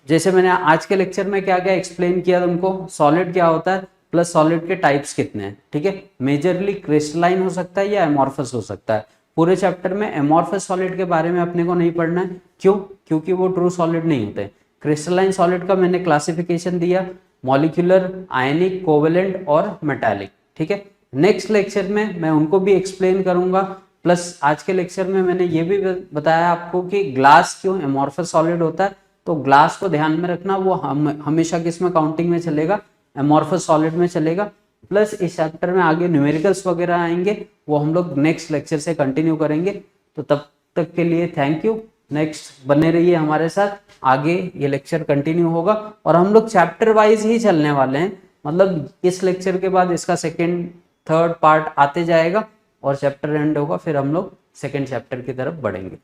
जैसे मैंने आज के लेक्चर में क्या क्या एक्सप्लेन किया तुमको, सॉलिड क्या होता है प्लस सॉलिड के टाइप्स कितने हैं। ठीक है, मेजरली क्रिस्टलाइन हो सकता है या एमॉर्फस हो सकता है। पूरे चैप्टर में एमॉर्फस सॉलिड के बारे में अपने को नहीं पढ़ना है, क्यों? क्योंकि वो ट्रू सॉलिड नहीं होते। क्रिस्टलाइन सॉलिड का मैंने क्लासिफिकेशन दिया, मॉलिक्यूलर, आयनिक, कोवेलेंट और मेटालिक। ठीक है, नेक्स्ट लेक्चर में मैं उनको भी एक्सप्लेन करूंगा। प्लस आज के लेक्चर में मैंने ये भी बताया आपको कि ग्लास क्यों एमॉर्फस सॉलिड होता है, तो ग्लास को ध्यान में रखना, वो हमेशा किस में काउंटिंग में चलेगा, एमॉर्फस सॉलिड में चलेगा। प्लस इस चैप्टर में आगे न्यूमेरिकल्स वगैरह आएंगे, वो हम लोग नेक्स्ट लेक्चर से कंटिन्यू करेंगे। तो तब तक के लिए थैंक यू, नेक्स्ट बने रहिए हमारे साथ, आगे ये लेक्चर कंटिन्यू होगा और हम लोग चैप्टर वाइज ही चलने वाले हैं। मतलब इस लेक्चर के बाद इसका सेकेंड थर्ड पार्ट आते जाएगा और चैप्टर एंड होगा, फिर हम लोग सेकेंड चैप्टर की तरफ बढ़ेंगे।